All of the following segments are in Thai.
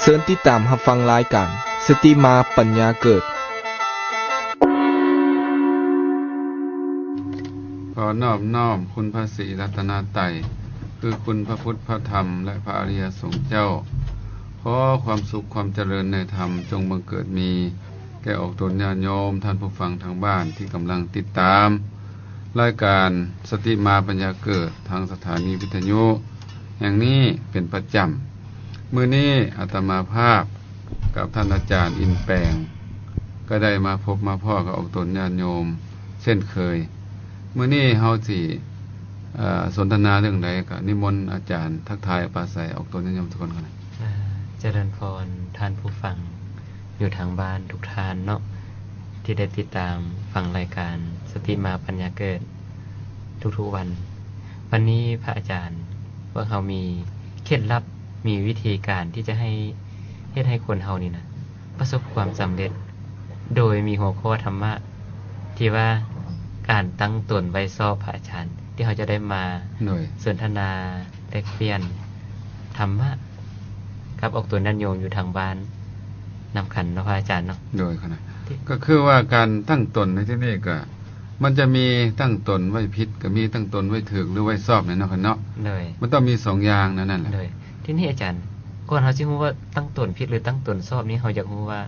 เชิญติดตามรับฟังรายการสติมาปัญญาเกิดขอนอบน้อมคุณพระศรีรัตนตรัยคือคุณพระพุทธพระธรรมและพระอริยสงฆ์เจ้าขอความสุขความเจริญในธรรมจงบังเกิดมีแก่ออกตนญาติโยมท่านผู้ฟังทางบ้านที่กำลังติดตามรายการสติมาปัญญาเกิดทางสถานีวิทยุแห่งนี้เป็นประจำมื้อนี้อาตมาภาพกับท่านอาจารย์อินแปลงก็ได้มาพบมาพ่อกับออกตนญาติโยมเช่นเคยมื้อนี้เฮาสิสนทนาเรื่องใดก็นิมนต์อาจารย์ทักทายปราศัยออกตนญาติโยมทุกคนกันเจริญพรท่านผู้ฟังอยู่ทางบ้านทุกท่านเนาะที่ได้ติดตามฟังรายการสติมาปัญญาเกิดทุกๆวันนี้พระอาจารย์ว่าเขามีเคล็ดลับมีวิธีการที่จะให้เฮ็ดให้คนเฮานี่นะประสบความสำเร็จโดยมีหัวข้อธรรมะที่ว่าการตั้งตนไว้ชอบพระอาจารย์ที่เขาจะได้มาสนทนาแลกเปลี่ยนธรรมะกับออกตัวนันโยมอยู่ทางบ้านนำขันเนาะพระอาจารย์เนาะโดยขณะก็คือว่าการตั้งตนในที่นี้ก็มันจะมีตั้งตนไว้ผิดก็มีตั้งตนไว้ถูกหรือไว้ชอบเนี่ยเนาะเนาะมันต้องมี2อย่างนั่นแหละที่นี่อาจารย์ก่อนเฮาสิฮู้ว่าตั้งตนผิดหรือตั้งตนชอบนี้เฮาอยากฮู้ว่า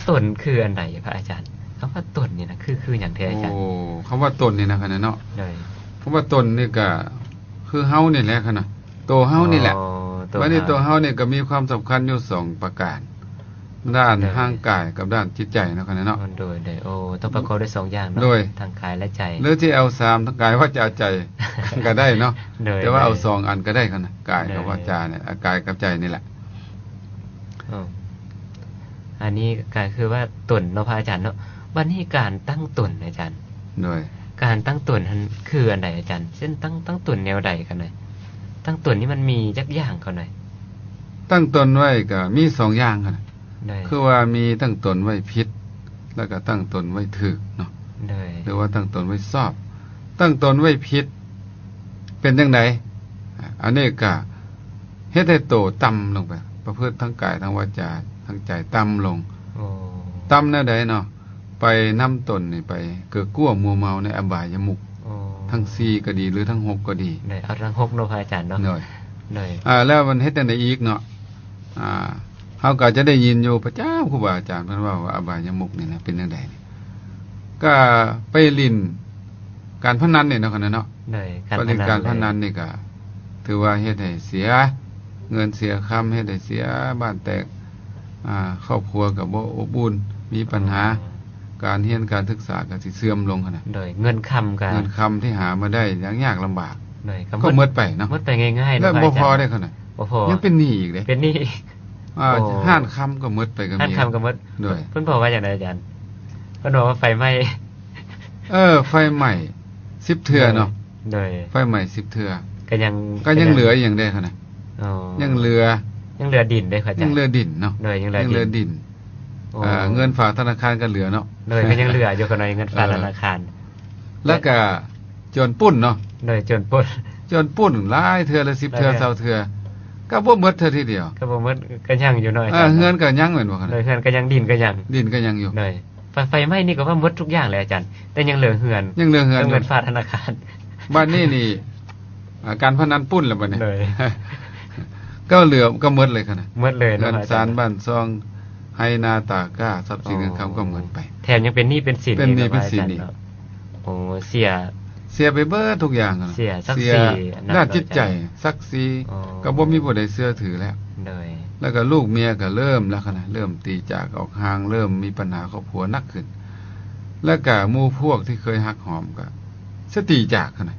ตนคืออันใดพระอาจารย์คำว่าตนนี่นะคือหยังแท้อาจารย์โอ้คำว่าตนนี่นะขณะเนาะคำว่าตนนี่ก็คือเฮานี่แหละขณะตัวเฮานี่แหละวันนี้ตัวเฮานี่ก็มีความสำคัญอยู่2ประการด้านทางกายกับด้านจิตใจเนาะขณะเนาะโดยโอ้ต้องประกอบด้วย2อย่างเนาะทางกายและใจหรือที่เอา3ทั้งกายว่าใจก็ได้เนาะแต่ว่าเอา2อันก็ได้ขณะกายกับวาจาเนี่ยกายกับใจนี่แหละอันนี้ก็คือว่าตนเนาะพระอาจารย์เนาะวันนี้การตั้งตนอาจารย์โดยการตั้งตนนั้นคืออันใดอาจารย์เช่นตั้งตนแนวใดกันหน่อยตั้งตนนี่มันมีจักอย่างกันหน่อยตั้งตนไว้ก็มี2อย่างกันคือว่ามีตั้งตนไว้ผิดแล้วก็ตั้งตนไว้ถูกเนาะหรือว่าตั้งตนไว้ชอบตั้งตนไว้ผิดเป็นจังไดอันนี้ก็เฮ็ดให้โตต่ำลงไปประพฤติทั้งกายทั้งวาจาทั้งใจต่ำลงต่ำแนวใดเนาะไปนำตนนี่ไปเกิดกั้วมัวเมาในอบายมุขทั้ง4ก็ดีหรือทั้ง6ก็ดีเอาทั้ง6เนาะพระอาจารย์เนาะแล้วมันเฮ็ดจังได๋อีกเนาะเฮาก็จะได้ยินอยู่ประจำครูบาอาจารย์เพิ่นว่าอบายมุขนี่นะเป็นจังได๋ก็ไปเล่นการพนันนี่เนาะคั่นเนาะการพนันนี่ก็ถือว่าเฮ็ดให้เสียเงินเสียคำเฮ็ดให้เสียบ้านแตกครอบครัวก็บ่อบอุ่นมีปัญหาการเรียนการศึกษาก็สิเสื่อมลงคั่นน่ะเงินคำที่หามาได้ยากลำบากก็หมดไปเนาะหมดไปง่ายๆแล้วบ่พอได้คั่นน่ะบ่พอยังเป็นหนี้อีกเด้เป็นหนี้ห้านคำก็หมดไปก็มีห้านคำก็หมดเพิ่นบอกว่าอย่างไรอาจารย์เพิ่นบอกว่าไฟไหม้ไฟไหม้10เทื่อเนาะไฟไหม้10เทื่อก็ยังเหลืออย่างได้คั่นน่ะยังเหลือดินได้ครับอาจารย์ยังเหลือดินเนาะยังเหลือดินเงินฝากธนาคารก็เหลือเนาะก็ยังเหลืออยู่กันหน่อยเงินฝากธนาคารแล้วก็โจรปุ้นเนาะโจรปุ้นหลายเทื่อละ10เทื่อ20เทื่อก็บ่หมดเทื่อทีเดียวก็บ่หมดก็ยังอยู่น้อยเงินก็ยังแม่นบ่คั่นเงินก็ยังดินก็ยังอยู่ไฟไหม้นี่ก็ว่าหมดทุกอย่างเลยอาจารย์แต่ยังเหลือเงินเงินฝากธนาคารบ้านนี้นี่การพนันปุ้นแล้วบัดนี้ก็เหลือก็หมดเลยคั่นน่ะหมดเลยเงินศาลบ้านซองให้นาตากาทรัพย์สินเงินคำก็หมดไปแถมยังเป็นหนี้เป็นสินนี่โอ้เสียไปเบิดทุกอย่างเสียศักดิ์ศรีด้านจิตใจศักดิ์ศรีก็บ่มีผู้ใดเชื่อถือแล้วก็ลูกเมียก็เริ่มแล้วนะเริ่มตีจากออกห่างเริ่มมีปัญหาครอบครัวหนักขึ้นแล้วก็หมู่พวกที่เคยฮักหอมก็ตีจากนะ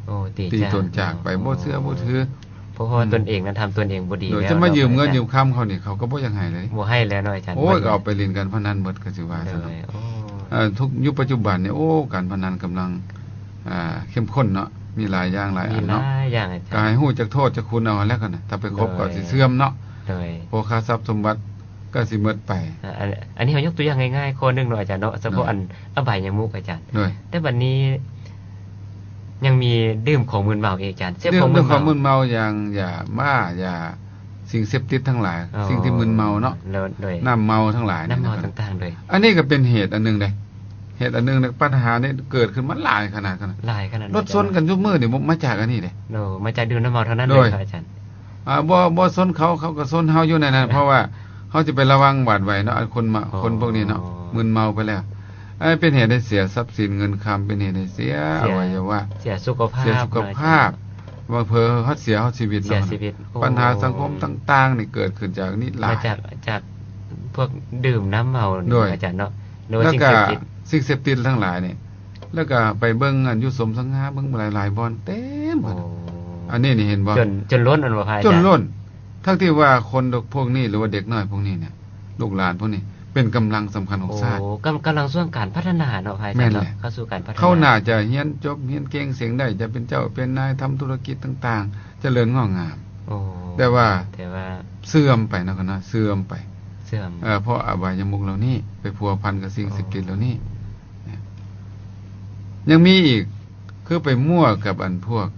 ตีตนจากไปบ่เชื่อบ่ถือเพราะว่าตนเองนั้นทำตนเองบ่ดีแล้วจะมายืมเงินยืมค้ำเขานี่เขาก็บ่ยังให้เลยบ่ให้แล้วน้อยอาจารย์โอ้ยก็เอาไปเล่นกันพนันหมดก็สิว่าซะทุกยุคปัจจุบันนี่การพนันกำลังเข้มข้นเนาะมีหลายอย่างหลายอันเนาะก็ให้ฮู้จักโทษจักคุณเอาแล้วกันน่ะถ้าไปคบก็สิเสื่อมเนาะโภคทรัพย์สมบัติก็สิหมดไปอันนี้เฮายกตัวอย่างง่ายๆข้อนึงเนาะอาจารย์เนาะเฉพาะอันอบายมุขอาจารย์แต่บัดนี้ยังมีดื่มของมึนเมาอาจารย์ดื่มของมึนเมาอย่างยาบ้ายา สิ่งเสพติดทั้งหลาย อ๋อ สิ่งที่มึนเมาเนาะ แล้วโดย น้ำเมาทั้งหลาย น้ำเมา ะครับ ต่างๆเลย อันนี้ก็เป็นเหตุอันหนึงเลยเหตุอันหนึงเนี่ยปัญหานี่เกิดขึ้นมาหลายขนาด หลายขนาด รถชนกันทุกมื้อนี่มาจากอันนี้เด้ โนมาจากดื่มน้ำเมาเท่านั้น โด เลย ยครับอาจารย์ บ่ชนเขาก็ชนเฮาอยู่ในนั้นเพราะว่าเฮาจะไประวังหวาดไหวเนาะอันคนมา อ๋อ คนพวกนี้เนาะมึนเมาไปแล้วเป็นเหตุให้เสียทรัพย์สินเงินคำเป็นเหตุให้เสียอวัยวะ เสียสุขภาพ เสียสุขภาพบางเผลอเฮาเสียเฮาชีวิต เสีย เนาะ ชีวิตโอ้ ปัญหาสังคมต่างๆนี่เกิดขึ้นจากนี่หลาย มาจากพวกดื่มน้ำเมานี่ โดย อาจารย์เนาะหรือว่า แล้ว สิ่ง ก็ เสพติด สิ่งเสพติดทั้งหลายนี่แล้วก็ไปเบิ่งอันอยู่สมสังหาเบิ่งหลายๆบ่อนเต็มหม โอ้ ดอันนี้นี่เห็นบ่ จนล้นอันบ่พายอา จ จาร น ย์ ล้น ทั้งที่ว่าคนพวกนี้หรือว่าเด็กน้อยพวกนี้เนี่ยลูกหลานพวกนี้เป็นกำลังสำคัญของ โอ้ ชาติ กำลังส่วนการพัฒนาเนาะพายอา แม่ จาร น ย์ แห เนาะ ละ เข้าสู่การพัฒนา เขาน่าจะเรียนจบเรียนเก่งเสียงได้จะเป็นเจ้าเป็นนายทำธุรกิจต่างๆ เจริญงอกงาม โอ้ แต่ว่า เสื่อม ไปเนาะครับเนาะเสื่อมไป เพราะอบายมุขเหล่านี้ไปพัวพันกับสิ่งเสพติดเหล่านี้เนี่ยยังมีอีกคือไปมั่วกับอันพวก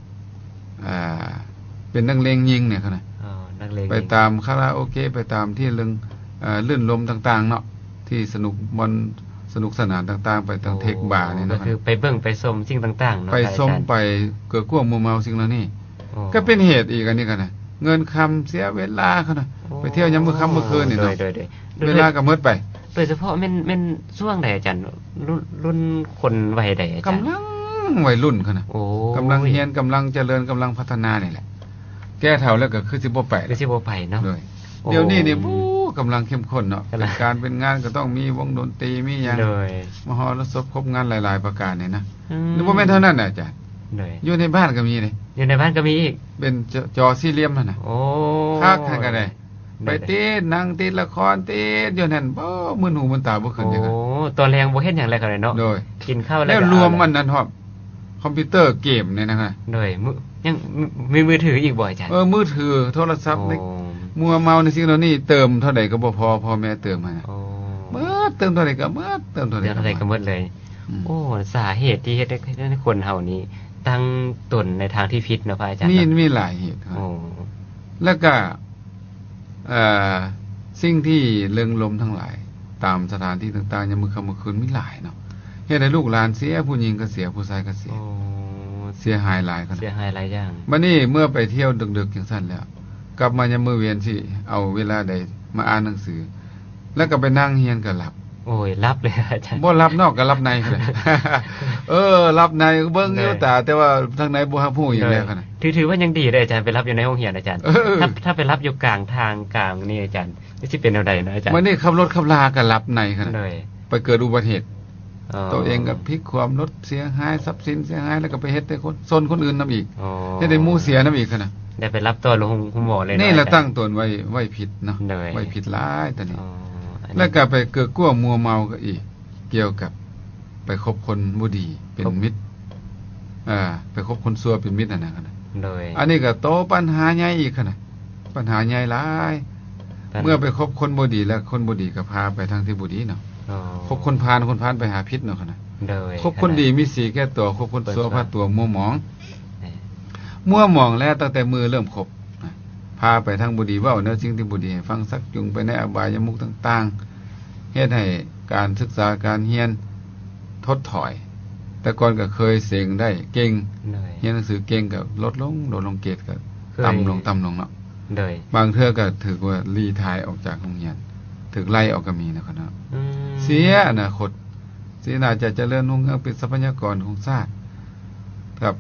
เป็นนักเลงยิงเนี่ยเขานะ อ๋อนักเลง ไปตามคาราโอเกะไปตามที่เรื่องลื่นลมต่างๆ เนาะที่สนุกสนุกสนานต่างๆ ไปทางเทคบาร์นี่ ก็ เนาะ คือไปเบิ่งไปชมสิ่งต่างๆเนาะ ไป พายอา ส้ม จารย์ ไปเกิดกวงมัวเมาสิ่งเหล่านี้ โอ้ ก็เป็นเหตุอีกอันนี้กันนะเงินคำเสียเวลาเขานะไปเที่ยวยามมื้อค่ำมื้อคืนนี่เนาะ โดย เวลาก็มืดไป โดยเฉพาะแม่นช่วงใดอาจารย์รุ่นคนวัยใดอาจารย์ กำลังวัยรุ่นเขานะ โอ้ กำลังเฮียนกำลังเจริญกำลังพัฒนานี่แหละ แก้เฒ่าแล้วก็คือสิบ่ไป คือสิบ่ไปเนาะ เลย โอ้ เดี๋ยวนี้นี่บู๊กำลังเข้มข้นเนาะ กำลัง เป็นการเป็นงานก็ต้องมีวงดนตรีมีหยัง โดย มหรสพครบงานหลาย ๆ ประการนี่นะ อื หรือบ่แม่นเท่านั้นน่ะอาจารย์ โดย อยู่ในบ้านก็มีเลย อยู่ในบ้านก็มีอีก เป็นจอสี่เหลี่ยมนั่นน่ะ โอ้ คักให้ก็ได้ ไป โดย ติดหนังติดละครติดอยู่นั่นบ่มึนหูมึนตาบ่ขึ้นจัง โอ้ นั้น ตอนแรงบ่เฮ็ดหยังเลยก็ได้เนาะ โดย กินข้าวแล้ว แล้ว ก็ รวม เอา มันนั้นฮอบคอมพิวเตอร์เกมเนี่ยนะฮะ โดยยังมีมือถืออีกบ่อาจารย์ มือถือโทรศัพท์ใน โอ้ มัวเมาในสิ่งเหล่านี้เติมเท่าใดก็บ่พอพ่อแม่เติมให้นะ โอ้ เมื่อเติมเท่าใดก็เมื่อเติมเท่าใด เดี๋ยวอะไรก็หมดเลย อืม โอ้สาเหตุที่เฮ็ดให้คนเฮานี้ตั้งตนในทางที่ผิดเนาะพระอาจารย์ มี เนาะ มีหลายเหตุครับ โอ้ แล้วก็เอ่อสิ่งที่เริงลมทั้งหลาย ตามสถานที่ต่างๆยามมื้อค่ำมื้อคืนมีหลายเนาะเฮ็ดให้ลูกหลานเสียผู้หญิงก็เสียผู้ชายก็เสีย โอ้ เสียหายหลายคน เสียหายหลายอย่าง บัดนี้เมื่อไปเที่ยวดึกๆจังซั่นแล้ว กลับมายามมื้อเวียนสิเอาเวลาใดมาอ่านหนังสือ แล้วก็ไปนั่งเรียนก็หลับ โอ้ยรับเลยอาจารย์ บ่รับนอกก็รับในก็ได้ รับในเบิ่งอยู่แต่ว่าทางในบ่ฮับฮู้อย่างแล้วกันน่ะ ถือว่ายังดีเลยอาจารย์ไปรับอยู่ในห้องเรียนอาจารย์ เออ ถ้าไปรับอยู่กลางทางกลางนี่อาจารย์สิเป็นแนวใดเนาะอาจารย์ วันนี้ขับรถขับลาก็รับในกัน เลย ไปเกิดอุบัติเหตุ อ๋อ ตัวเองก็พลิกความรถเสียหายทรัพย์สินเสียหายแล้วก็ไปเฮ็ดให้คนซนคนอื่นนํอีก อ๋อ เฮ็ดให้หมู่เสียนํอีกคั่นน่ะ ได้ไปรับตัวโรงหมอเลยเา นี่แหละ อาจารย์ ตั้งตนไว้ผิดเนาะ เลย ไว้ผิดหลายตอนนี้ อ๋ออันนี้ แล้วก็ไปเกิดกลัวมัวเมาก็อีก เกี่ยวกับ ไปคบคนบ่ดีเป็นมิตรไปคบคนชั่วเป็นมิตรนั่นน่ะคั่นน่ะ เลย อันนี้ก็โตปัญหาใหญ่อีกคั่นน่ะปัญหาใหญ่หลาย เมื่อไปคบคนบ่ดีแล้วคนบ่ดีก็พาไปทางที่บ่ดีเนาะ อ๋อ คบคนพาลไปหาพิษเนาะคั่นน่ะ เลย คบคนดีมีสีแก้ตัวคบคนชั่วพาตัวมัวหมอง เอ่อ มัวหมองแล้วตั้งแต่มือเริ่มคบนะพาไปทางบ่ดีเว้าแนวสิ่งที่บ่ดีให้ฟังซักจุงไปในอบายมุขต่างๆเฮ็ดให้การศึกษาการเรียนถดถอย แต่ก่อนก็เคยเสียงได้เก่ง เลย เรียนหนังสือเก่งก็ลดลงเกรดก็ เคย ต่ำลงเนาะ เลย บางเทื่อก็ถือว่ารีไทร์ออกจากโรงเรียนถูกไล่ออกก็มีนะครับเนาะ อืม เสียอนาคตเสียน่าจะเจริญรุ่งเรืองเป็นทรัพยากรของชาติครับ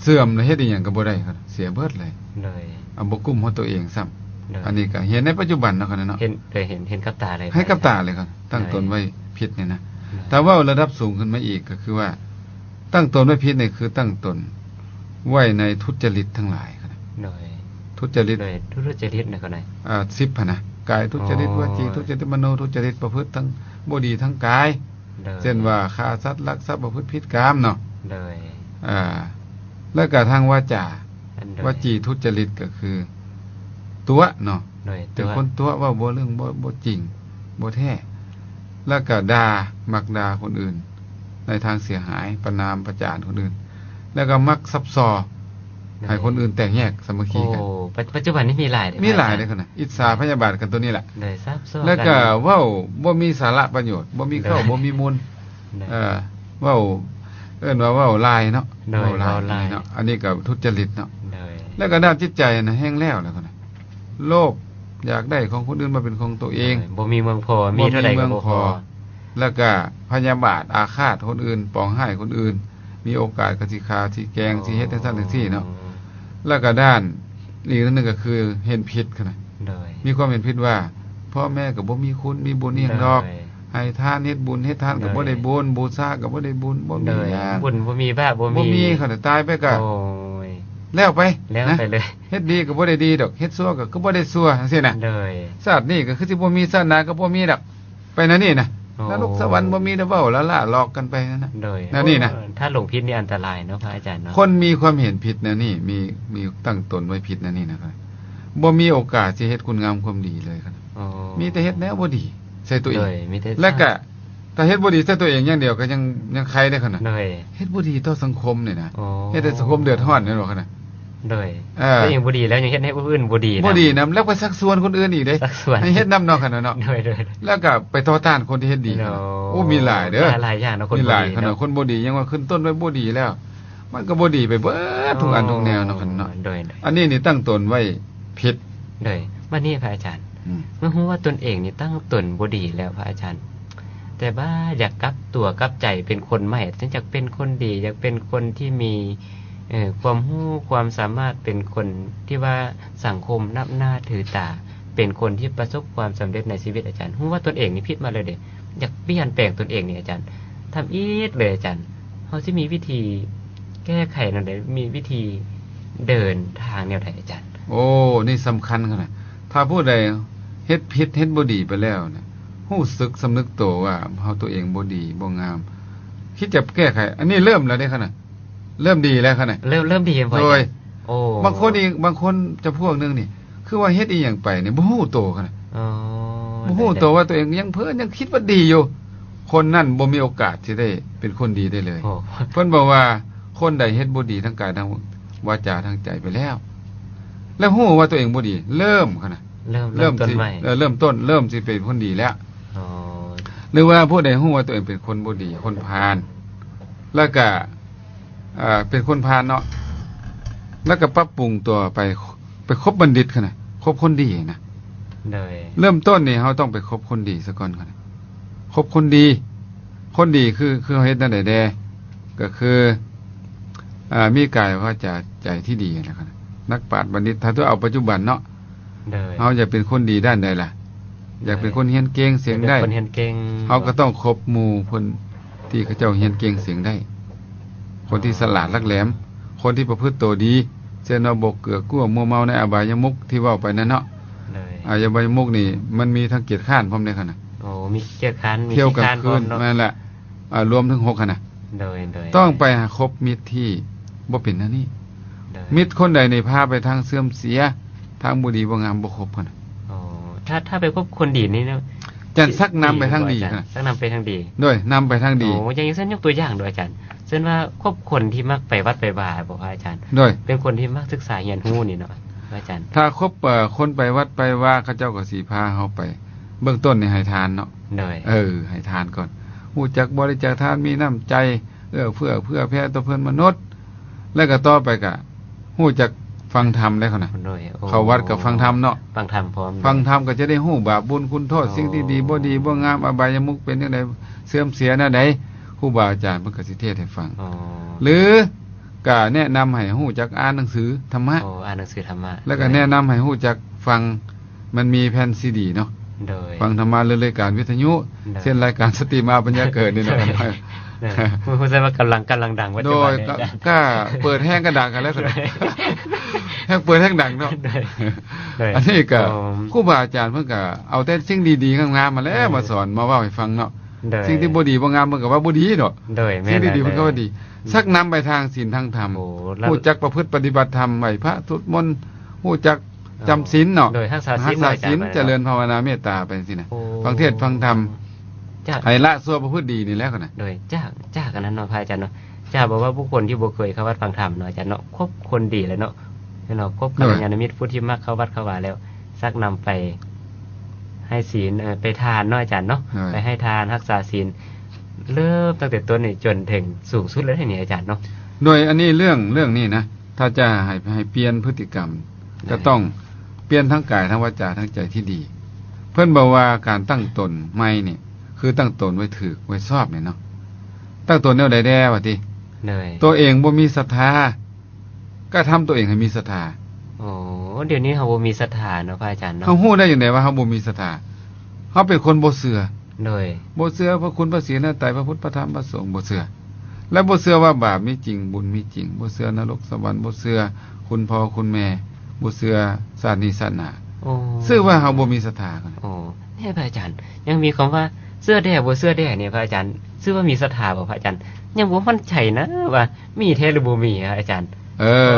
เสื่อมในเฮ็ดอีหยังก็บ่ได้ครับเสียเบิดเลย เลย เอาบ่กุ้มของตัวเองซ้ำ เลย อันนี้ก็เห็นในปัจจุบันเนาะครับเนาะ เห็นเลยเห็นกับตาเลย ให้กับตาเลยครับ ตั้งตนไว้ผิดเนี่ยนะ เลย แต่ว่าระดับสูงขึ้นมาอีกก็คือว่า ตั้งตนไว้ผิดนี่คือตั้งตนไว้ในทุจริตทั้งหลายครับ เลย ทุจริต เลยทุจริตนะคนไหน 10หั่นนะกายทุจริต อ๋อ วจีทุจริตมโนทุจริตประพฤติทั้งบ่ดีทั้งกาย เลย เช่นว่าฆ่าสัตว์ลักทรัพย์ประพฤติผิดกามเนาะ เลย แล้วก็ทางวาจา อันเลย วจีทุจริตก็คือ ตัวเนาะ เลย เป็นคนตัวว่าบ่เรื่องบ่จริงบ่แท้แล้วก็ด่ามักด่าคนอื่น ในทางเสียหายประนามประจานคนอื่น แล้วก็มักซับซ้อ ให้คนอื่นแตกแยกสามัคคี โอ้ กัน ปัจจุบันนี้มีหลายเด้อ มีหลาย พ เล ระ ย อจร คนน่ะอิจฉาพยาบาทกันตัวนี้แหละ เลยซับซ้อน แล้วก็เว้าบ่มีสาระประโยชน์บ่มีเข้า ได้ บ่มีมูล ได้ เว้าเอิ้นว่าเว้าลายเนาะ ได้ เว้าลา เว้าลาย ยเนาะอันนี้ก็ทุจริตเนาะ เลย แล้วก็ด้านจิตใจนะแห้งแล้วแล้วคนน่ะโลภอยากได้ของคนอื่นมาเป็นของตัวเอง บ่มีเมืองพอมีเท่าใดก็บ่พอ แล้วก็พยาบาทอาฆาตคนอื่นปองให้คนอื่น มีโอกาสก็สิฆ่าสิแกล้งสิเฮ็ดจังซั่นจังซี่เนาะแล้วก็ด้านอีกอันหนึงก็คือเห็นผิดคั่นน่ะ เลย มีความเห็นผิดว่าพ่อแม่ก็บ่มีคุณมีบุญอีหยังดอก เลย ให้ทานเฮ็ดบุญเฮ็ดทานก็บ่ได้บุญบูชาก็บ่ได้บุญบ่ เล มี ย หยัง บุญบ่มีบ้าบ่ บ่มีคั่นน่ะตายไปก็ โอ้ย แล้วไป แล้ว นะ ไปเลย เฮ็ดดีก็บ่ได้ดีดอกเฮ็ดชั่วก็บ่ได้ชั่วจังซี่น่ะ เลย ชาตินี้ก็คือสิบ่มีชาติหน้าก็บ่มีดอกไปนั่นนี่น่ะ โอ้ นรกสวรรค์บ่มีเด้อเว้าละล่าหลอกกันไปนั่นน่ะ เลย นั่นนี่นะ ถ้าหลงผิดนี่อันตรายเนาะพระอาจารย์เนาะ คนมีความเห็นผิดนะนี่มีตั้งตนไว้ผิดนะนี่นะครับบ่มีโอกาสสิเฮ็ดคุณงามความดีเลยครับ โอ้ มีแต่เฮ็ดแนวบ่ดีใส่ตัวเอ เล ง ยมีแต่ แล้วก็ถ้าเฮ็ดบ่ดีใส่ตัวเองอย่างเดียวก็ยังใครได้ขนาด เลย เฮ็ดบ่ดีต่อสังคมนี่นะ โอ้ เฮ็ดให้สังคมเดือดร้อนแม่นบ่ขนาด เลย เออ ตัวเองบ่ดีแล้วยังเฮ็ดให้ผู้อื่นบ่ดีนะ บ่ดีนํแล้วไปชักชวนคนอื่นอีกเด้ ชักชวน ให้เฮ็ดนำเนาะขนาดเนาะ เลยเลย แล้วก็ไปต่อต้านคนที่เฮ็ดดี โอ้ โอ้มีหลายเด้อ หลายอย่างเนาะคน มีหลาย บ่ดี ขนาด เนาะ คนบ่ดียังว่าขึ้นต้นไว้บ่ดีแล้ว มันก็บ่ดีไปเบิดทุกอันทุกแนวเนาะขนาดเนาะ โดย อันนี้นี่ตั้งตนไว้ผิด เลยวันนี้พระอาจารย์ อืม เมื่อรู้ว่าตนเองนี่ตั้งตนบ่ดีแล้วพระอาจารย์ แต่ว่าอยากกลับตัวกลับใจเป็นคนใหม่ฉันอยากเป็นคนดี อยากเป็นคนที่มีความรู้ความสามารถเป็นคนที่ว่าสังคมนับหน้าถือตา เป็นคนที่ประสบความสำเร็จในชีวิตอาจารย์รู้ว่าตนเองนี่ผิดมาเลยเด้อยากเปลี่ยนแปลงตนเองนี่อาจารย์ทำอีกเลยอาจารย์เฮาสิมีวิธีแก้ไขแนวใดมีวิธีเดินทางแนวใดอาจารย์ โอ้ นี่สำคัญขนาดถ้าผู้ใดเฮ็ดผิดเฮ็ดบ่ดีไปแล้วเนี่ยรู้สึกสำนึกตัวว่าเฮาตัวเองบ่ดีบ่งาม คิดจะแก้ไข อันนี้เริ่มแล้วเด้ขนาดเริ่มดีแล้วขนาด เริ่มดีบ่อา โด จาย รย์โอ้ บางคนจะพวกนึงนี่ คือว่าเฮ็ดอีหยังไปนี่บ่ฮู้ตัวขนาด อ๋อ บ่ฮู้ตัวว่าตัวเองยังเพ้อยังคิดว่าดีอยู่ คนนั้นบ่มีโอกาสที่ได้เป็นคนดีได้เลย โอ้ เพิ่นบอกว่าคนใดเฮ็ดบ่ดีทั้งกายทั้งวาจาทั้งใจไปแล้ว แล้วฮู้ว่าตัวเองบ่ดี เริ่มคั่นน่ะ เริ่มต้น สิ ใหม่ เริ่มต้นเริ่มสิเป็นคนดีแล้ว อ๋อ หรือว่าผู้ใดฮู้ว่าตัวเองเป็นคนบ่ดี คนพาลแล้วก็เป็นคนพาลเนาะแล้วก็ปรับปรุงตัวไปคบบัณฑิตคั่นน่ะคบคนดีนะ เลย เริ่มต้นนี่เฮาต้องไปคบคนดีซะก่อนคั่นน่ะคบคนดี คนดีคือเฮ็ดนั่นได้แดก็คือมีกายวาจาใจที่ดีนะครับนักปราชญ์บัณฑิตถ้าตัวเอาปัจจุบันเนาะ เลย เฮาอยากเป็นคนดีด้านใดล่ะ อยากเป็นคนเรียนเก่งเสียงได้ เป็นคนเรียนเก่ง เฮาก็ต้องคบหมู่คนที่เขาเจ้าเรียนเก่งเสียงได้ คนที่ฉลาดลักแหลม คนที่ประพฤติตัวดีเช่นว่าบกเกือกกลัวมัวเมาในอบายมุขที่เว้าไปนั่นเนาะ เลย อบายมุขนี่มันมีทั้งเกียรติค้านพร้อมในคั่นน่ะ โอ้มีเกียรติค้านมี เที่ยวกลาง ขี้ คื ร้าน พร้อมเนาะ นั่นแหละรวมถึง6คั่นน่ะ เลย ต้องไปหาคบมิตรที่บ่เป็นอันนี้ เลย มิตรคนใดในพาไปทางเสื่อมเสีย ทางบ่ดีบ่งามบ่ครบพุ่นน่ะ โอ้ถ้าไปพบคนดีนี่เนาะ จันซักนำไปทางดี อาจาร นะ ย์สักนำไปทางดี ด้วยนำไปทางดี โอ้อย่างเช่นยกตัวอย่างด้วยอาจารย์เช่นว่าคบคนที่มักไปวัดไปวาบอกว่าอาจารย์ ด้วย เป็นคนที่มักศึกษาเรียนรู้นี่เนาะอาจารย์ ถ้าคบคนไปวัดไปว่าเขาเจ้าก็สิพาเฮาไป เบื้องต้นนี่ให้ทานเนาะ เลย ให้ทานก่อนฮู้จักบริจาคทานมีน้ำใจเพื่อแผ่ต่อเพิ่นมนุษย์ แล้วก็ต่อไปก็ฮู้จักฟังธรรมแล้วเขาน่ะ เลยโอ้ เข้าวัดก็ฟังธรรมเนาะ ฟังธรรมพร้อม ฟังธรรมก็จะได้ฮู้บาปบุญคุณโทษ โอ้ สิ่งที่ดีบ่ดีบ่งามอบายมุขเป็นจังไดเสื่อมเสียแนวใดครูบาอาจารย์เพิ่นก็สิเทศน์ให้ฟัง อ๋อ หรือก็แนะนำให้ฮู้จักอ่านหนังสือธรรมะ โอ้อ่านหนังสือธรรมะ แล้วก็แนะนำให้ฮู้จักฟังมันมีแผ่นซีดีเนาะ โดย ฟังธรรมะเรื่องรายการวิทยุ ได้ เช่นรายการสตรีมาปัญญาเกิดนี่เนาะ เลยผู้ใช้ว่ากำลังดังปัจ โด จุบั ย นเนี่ยอาจารย์ ก็เปิดแห้งกระดังกันแล้วก็ได้แห้งเปิดแห้งดังเนาะ ได้ อันนี้ก็ อ๋อ ครูบาอาจารย์เพิ่นก็เอาแต่สิ่งดีๆงามๆมาแล้วมาสอนมาเว้าให้ฟังเนาะ ได้ สิ่งที่บ่ดีบ่งามเพิ่นก็ว่าบ่ดีเนาะ โดยแม่ สิ่ง น ที่ดีเพิ่นก็ว่าดี สักนำไปทางศีลทางธรรม โอ้แล้ว ฮู้จักประพฤติปฏิบัติธรรมไหวพระทุตมนต์ฮู้จักจำศีลเนาะ โดยทักษะศีล รักษาศีล หน่อย เจริญภาวนาเมตตาไปจังซี่นะ โอ้ ฟังเทศน์ฟังธรรม จาก ให้ละชั่วประพฤติดีนี่แล้วกันนะ โดยจากอันนั้นเนาะพระอาจารย์เนาะ จ้าบอกว่าผู้คนที่บ่เคยเข้าวัดฟังธรรมเนาะอาจารย์เนาะคบคนดีแล้วเนาะเนาะคบกัลยาณมิตรผู้ที่มักเข้าวัดเข้าวาแล้วซักนำไปให้ศีลไปทานเนาะอาจารย์เนาะไปให้ทานรักษาศีลเริ่มตั้งแต่ต้นนี่จนถึงสูงสุดแล้วนี่อาจารย์เนาะโดยอันนี้เรื่องนี้นะถ้าจะให้เปลี่ยนพฤติกรรมก็ต้องเปลี่ยนทั้งกายทั้งวาจาทั้งใจที่ดี เพิ่นบอกว่าการตั้งตนใหม่นี่คือตั้งตนไว้ถูกไว้ชอบเนี่ยเนาะตั้งตนแนวใดแด้ว่าติตัวเองบ่มีศรัทธาก็ทำตัวเองให้มีศรัทธาโอ้เดี๋ยวนี้เฮาบ่มีศรัทธาเนาะพระอาจารย์เนาะเฮาฮู้ได้จังได๋ว่าเฮาบ่มีศรัทธาเฮาเป็นคนบ่เชื่อบ่เชื่อพระคุณพระศรีพระพุทธพระธรรมพระสงฆ์บ่เชื่อและบ่เชื่อว่าบาปมีจริงบุญมีจริงบ่เชื่อนรกสวรรค์บ่เชื่อคุณพ่อคุณแม่บ่เชื่อศาสนิศาสนาซื่อว่าเฮาบ่มีศรัทธากันโอ้เนี่ยพระอาจารย์ยังมีคำว่าเชื่อแท้บ่เชื่อแท้เนี่ยพระอาจารย์ซื่อว่ามีศรัทธาบ่พระอาจารย์ยังบ่มั่นใจนะว่ามีแท้หรือบ่มีอาจารย์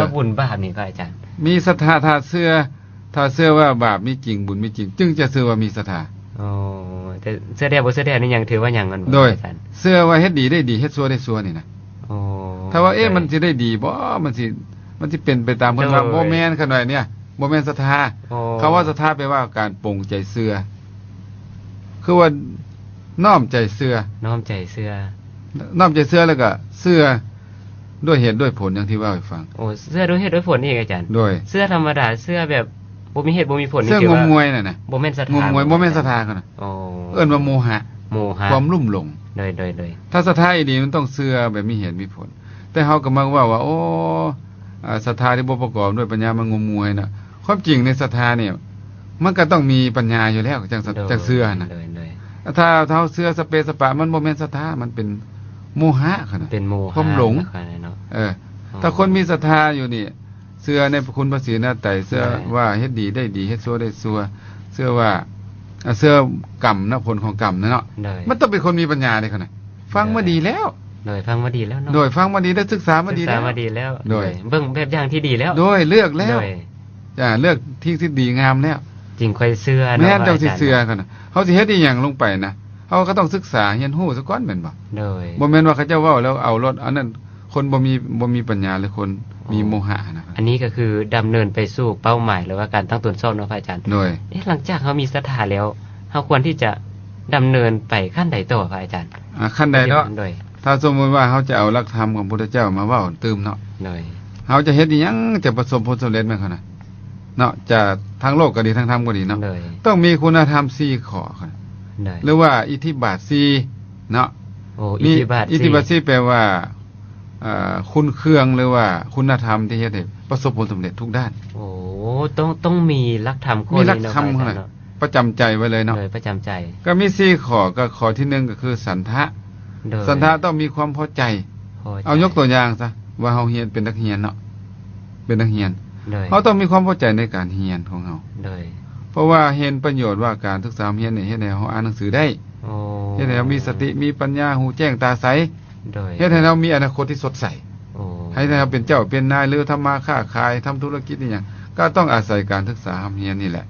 ว่าบุญบาปนี่พระอาจารย์มีศรัทธาถ้าเชื่อว่าบาปมีจริงบุญมีจริงจึงจะเชื่อว่ามีศรัทธาอ๋อแต่เชื่อแท้บ่เชื่อแท้นี่ยังถือว่าหยังกันบ่อาจารย์เชื่อว่าเฮ็ดดีได้ดีเฮ็ดชั่วได้ชั่วนี่นะอ๋อถ้าว่ามันสิได้ดีบ่มันสิเป็นไปตามเพิ่นว่าบ่แม่นคั่นว่าเนี่ยบ่แม่นศรัทธาคำว่าศรัทธาแปลว่าการปรงใจเชื่อคือว่าน้อมใจเชื่อน้อมใจเชื่อแล้วก็เชื่อด้วยเหตุด้วยผลอย่างที่ว่าให้ฟังโอ้เชื่อด้วยเหตุด้วยผลนี่อาจารย์ด้วยเชื่อธรรมดาเชื่อแบบบ่มีเหตุบ่มีผลนี่คือว่างมงวยน่ะบ่แม่นศรัทธางมงวยบ่แม่นศรัทธาคั่นน่ะอ๋อเอิ้นว่าโมหะความลุ่มหลงโดยถ้าศรัทธาดีมันต้องเชื่อแบบมีเหตุมีผลแต่เฮาก็มักว่าโอ้ศรัทธาที่บ่ประกอบด้วยปัญญามันงมงวยน่ะความจริงในศรัทธาเนี่ยมันก็ต้องมีปัญญาอยู่แล้วจังเชื่อน่ะถ้าเฮาเชื่อสเปสปะมันบ่แม่นศรัทธามันเป็นโมหะคั่นน่ะเป็นโมหะความหลงถ้าคนมีศรัทธาอยู่นี่เชื่อในพระคุณพระศรีไตรเชื่อว่าเฮ็ดดีได้ดีเฮ็ดชั่วได้ชั่วเชื่อว่ากรรมนะผลของกรรมเนาะมันต้องเป็นคนมีปัญญาได้คั่นน่ะฟังมาดีแล้วฟังมาดีแล้วเนาะฟังมาดีแล้วศึกษามาดีแล้วเบิ่งแบบอย่างที่ดีแล้วเลือกแล้วเลือกที่ดีงามแล้วจริงค่อยเชื่อเนาะแม่นเจ้าสิเชื่อคั่นน่ะเฮาสิเฮ็ดอีหยังลงไปนะเฮาก็ต้องศึกษาเรียนรู้ซะก่อนแม่นบ่บ่แม่นว่าเขาเจ้าเว้าแล้วเอารถอันนั้นคนบ่มีปัญญาหรือคนมีโมหะนะครับอันนี้ก็คือดำเนินไปสู่เป้าหมายหรือว่าการตั้งตนชอบเนาะพระอาจารย์หลังจากเฮามีศรัทธาแล้วเฮาควรที่จะดำเนินไปขั้นใดต่อพระอาจารย์ขั้นใดเนาะถ้าสมมุติว่าเฮาจะเอาหลักธรรมของพระพุทธเจ้ามาเว้าตื่มเนาะเฮาจะเฮ็ดอีหยังจะประสบผลสำเร็จแม่นคั่นน่ะเนาะจะทั้งโลกก็ดีทั้งธรรมก็ดีเนาะต้องมีคุณธรรม4ข้อคั่นหรือว่าอิทธิบาท4เนาะอิทธิบาท4แปลว่าคุณเครื่องหรือว่าคุณธรรมที่เฮ็ดให้ประสบผลสำเร็จทุกด้านโอ้ต้องมีหลักธรรมข้อนี้เนาะมีหลักธรรมประจำใจไว้เลยเนาะประจำใจก็มี4ข้อก็ข้อที่1ก็คือสันทะต้องมีความพอใจเอายกตัวอย่างซะว่าเฮาเรียนเป็นนักเรียนเนาะเป็นนักเรียนเฮาต้องมีความพอใจในการเรียนของเฮาเพราะว่าเห็นประโยชน์ว่าการศึกษาเรียนนี่เฮ็ดให้เฮาอ่านหนังสือได้เฮ็ดให้เฮามีสติมีปัญญาหูแจ้งตาใสเฮ็ดให้เรามีอนาคตที่สดใสให้เราเป็นเจ้าเป็นนายหรือทำมาค้าขายทำธุรกิจนี่หยังก็ต้องอาศัยการศึกษาเรียนนี่แหละ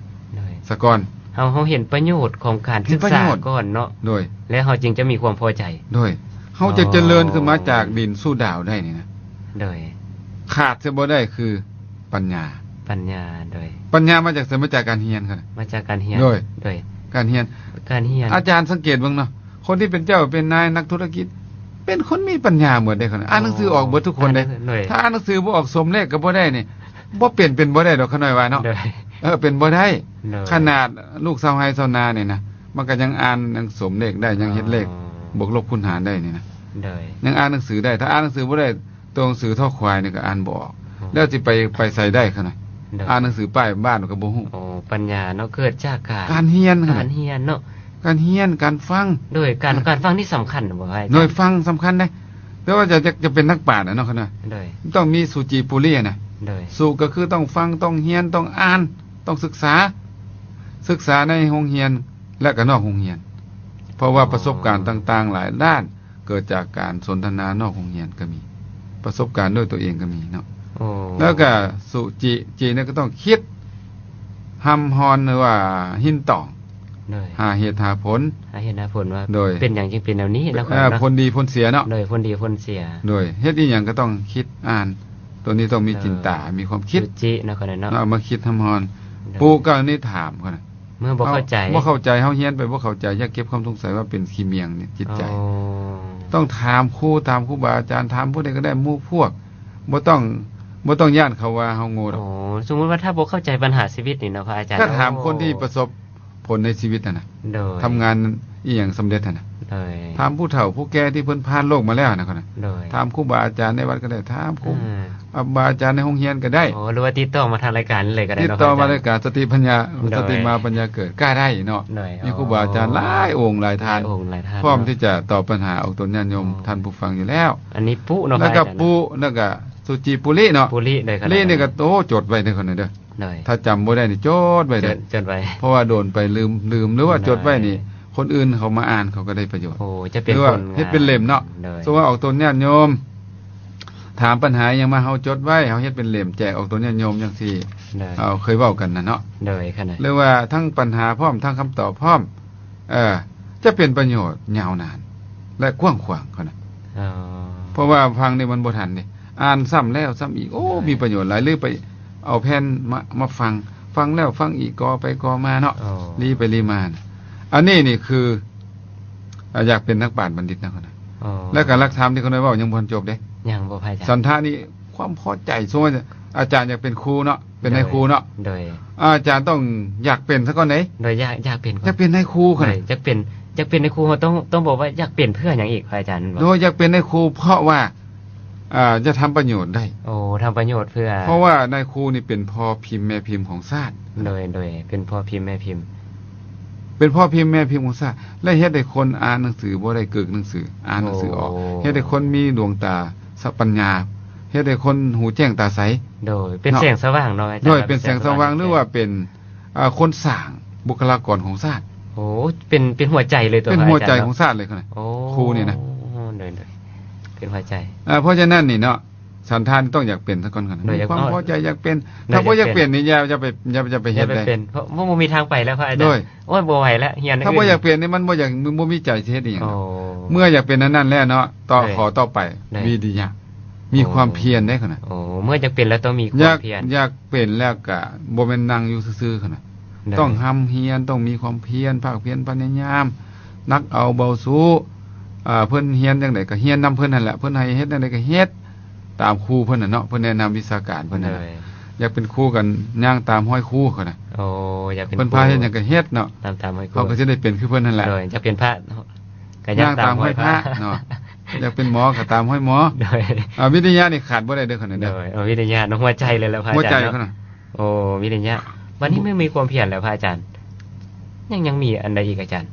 ซะก่อนเฮาเห็นประโยชน์ของการศึกษาก่อนเนาะแล้วเฮาจึงจะมีความพอใจเฮาจะเจริญขึ้นมาจากดินสู่ดาวได้นี่นะขาดจะบ่ได้คือปัญญาปัญญามาจากมาจากการเรียนคั่นมาจากการเรียนการเรียนอาจารย์สังเกตเบิ่งเนาะคนที่เป็นเจ้าเป็นนายนักธุรกิจเป็นคนมีปัญญาหมดได้คั่นอ่านหนังสือออกเบิดทุกคนได้ถ้าอ่านหนังสือบ่ออกสมเลขก็บ่ได้นี่บ่เป็นบ่ได้ดอกขน้อยว่าเนาะเป็นบ่ได้ขนาดลูกชาวไร่ชาวนานี่นะมันก็ยังอ่านหนังสมเลขได้ยังเฮ็ดเลขบวกลบคูณหารได้นี่นะยังอ่านหนังสือได้ถ้าอ่านหนังสือบ่ได้ตัวหนังสือท่อควายนี่ก็อ่านบ่ออกแล้วสิไปใส่ได้คั่นน่ะอ่านหนังสือป้ายบ้านก็บ่ฮู้ปัญญาเนาะเกิดจากการเรียนเนาะการเรียนการฟังโดยการฟังที่สำคัญบ่ให้โดยฟังสำคัญได้แต่ว่าจะเป็นนักปราชญ์เนาะคั่นน่ะต้องมีสุจิปุรินะสุก็คือต้องฟังต้องเรียนต้องอ่านต้องศึกษาในโรงเรียนและก็นอกโรงเรียนเพราะว่าประสบการณ์ต่างๆหลายด้านเกิดจากการสนทนานอกโรงเรียนก็มีประสบการณ์ด้วยตัวเองก็มีเนาะแล้วก็สุจินี่ก็ต้องคิดหำฮอนหรือว่าหินต่อง โดย หาเหตุหาผล หาเหตุหาผลว่า โดย เป็นหยังจึงเป็นแนวนี้แล้วก็ ผลดีผลเสียเนาะ โดยผลดีผลเสีย โดยเฮ็ดอีหยังก็ต้องคิดอ่าน ตัวนี้ต้องมีจินตา มีความคิด จุจิเนาะก็ได้เนาะ เอามาคิดทำฮอน โดย ปู่ก็นี่ถามเขาน่ะ เมื่อบ่เข้าใจ บ่เข้าใจเฮาเฮียนไปบ่เข้าใจอย่าเก็บความสงสัยว่าเป็นขี้เมียงเนี่ยจิตใจ อ๋อ ต้องถามครูตามครูบาอาจารย์ถามผู้ใดก็ได้หมู่พวกบ่ต้องย่านเขาว่าเฮาโง่ดอก โอ้สมมุติว่าถ้าบ่เข้าใจปัญหาชีวิตนี่เนาะพระอาจารย์ ถ้าถามคนที่ประสบผลในชีวิตน่ะ โดย ทำงานอีหยังสำเร็จน่ะ โดย ถามผู้เฒ่าผู้แก่ที่เพิ่นผ่านโลกมาแล้วน่ะเขาน่ะ โดย ถามครูบาอาจารย์ในวัดก็ได้ถามครู อ่า บาอาจารย์ในโรงเรียนก็ได้ โอ้หรือว่าติดต่อมาทางรายการเลยก็ได้ ติด เนาะ ต่อ พ มา ระ ใน อาจารย์ การสติปัญญา โดย สติมาปัญญาเกิดกล้าได้เนาะ โดย มีครูบาอาจารย์หลายองค์หลายท่าน หลายองค์หลายท่าน พร้อมที่จะตอบปัญหาออกตนญาติโยมท่านผู้ฟังอยู่แล้ว อันนี้ปุ๊เนาะ แล้วก็ พระอาจารย์ ปูแล้วก็สุจิปุริเนาะ ปุริเลยก็ได้ ลีนี่ก็โตจดไว้ในคนนั้นเด้อ โดย ถ้าจำบ่ได้นี่จดไว้ จ เด้อ ดจดไว้ เพราะว่าโดนไปลืมหรือว่า ได้ จดไว้นี่ คนอื่นเขามาอ่านเขาก็ได้ประโยชน์ โอ้จะเป็น หรือว่า คน เฮ็ดเป็นเล่มเนาะ โดย สมมุติว่าออกตนญาติโยม ถามปัญหายังมาเฮาจดไว้เฮาเฮ็ดเป็นเล่มแจกออกตนญาติโยมจังซี่ โดย เอาเคยเว้ากันน่ะเนาะ โดยขนาด หรือว่าทั้งปัญหาพร้อมทั้งคำตอบพร้อมจะเป็นประโยชน์ยาวนาน และกว้างขวางเขานะ อ๋อ เพราะว่าฟังนี่มันบ่ทันนี่อ่านซ้ำแล้วซ้ำอีกโอ้ ได้ มีประโยชน์หลายหรือไปเอาแผ่นมาฟังแล้วฟังอีกกอไปกอมาเนาะ อ๋อ รีไปรีมานะอันนี้นี่คืออยากเป็นนักปราชญ์บัณฑิตนะคนนะ อ๋อ และการรักธรรมที่คนได้เว้ายังบ่ทันจบเด้ ยังบ่พระอาจารย์ สันทานี่ความพอใจสมมุติว่าอาจารย์อยากเป็นครูเนาะเป็นนายครูเนาะ โดย อาจารย์ต้องอยากเป็นซะก่อนไหน โดยอยากเป็นก่อน อยากเป็นนายครู โด ค่ะ ยอยากเป็นในครูต้องบอกว่าอยากเปลี่ยนเพื่ออย่างอีกพระอาจารย์บอก โดยอยากเป็นนายครูเพราะว่าจะทำประโยชน์ได้ โอ้ทำประโยชน์เพื่อ เพราะว่านายครูนี่เป็นพ่อพิมพ์แม่พิมพ์ของชาติ โดยเป็นพ่อพิมพ์แม่พิมพ์ เป็นพ่อพิมพ์แม่พิมพ์ของชาติและเฮ็ดให้คนอ่านหนังสือบ่ได้เกิกหนังสืออ่านหนังสือออกเฮ็ดให้คนมีดวงตาสัพปัญญาเฮ็ดให้คนหูแจ้งตาใส โดยเป็น เนาะ แสงสว่างเนาะอาจารย์ ด้วยเป็นแสงสว่างหรือว่าเป็นคนสร้างบุคลากรของชาติ โอ้เป็นหัวใจเลยตัว เป็น พระ หัวใจ าจารย์ ของชาติเลยค่ะ โอ้ ครูนี่นะ โดยเป็นหัวใจ เพราะฉะนั้นนี่เนาะสันทานต้องอยากเป็นซะก่อนค่ะ โดย มี อยาก ความ เอา พอใจอยากเป็น โดย ถ้าบ่อ อยาก ก า เป็ เป็น น นี่อย่าไปเฮ็ อย่า ด ไป ได้ เป็นเพราะว่าบ่มีทางไปแล้วพระอาจารย์ โดย โอ้ยบ่ไหวแล้วเฮียน ถ้าบ่อยากเปลี่ยนนี่มันบ่อยากบ่มีใจสิเฮ็ดอีหยัง โอ้ เมื่ออยากเป็นนั้นแล้วเนาะต่อ ได้ ขอต่อไป ได้ วิริยะมีความเพียรได้ขนาด โอ้เมื่อจะเป็นแล้วต้องมีค อ วาม ยาก เพียร อยากเป็นแล้วก็บ่แม่นนั่งอยู่ซื่อๆขนาด ได้ ต้องหำเฮียนต้องมีความเพียรภาคเพียรพยายามนักเอาเบาสู้เพิ่นเฮียนจังไดก็เฮียนนํเพิ่นนั่นแหละเพิ่นให้เฮ็ดจังไดก็เฮ็ดตามครูเพิ่นน่ะเนาะเพิ่นแนะนำวิชาการเพิ่นนั่น เล น่ะ ย อยากเป็นครูกันย่างตามห้อยครูเขาน่ะ โอ้อยากเป็น เพิ่นพาเฮ็ดหยังก็เฮ็ดเนาะ ตามให้ครู เขาก็สิได้เป็นคือเพิ่นนั่นแหละ โดยจะเป็นพระก็ ย่างตามห้อยพระเนาะอยากเป็นหมอก็ตามห้อยหมอ โดย วิทยานี่ขาดบ่ได้เด้อคนนั้น โด เด้อย เอาวิทยาน้องหัวใจเลยแล้วพระ หัว อา ใจ จารย์ เขา เนาะ น่ะ โอ้วิทยาวันนี้ไม่มีความเพียรแล้วพระอาจารย์ ยังมีอันใดอีกอาจารย์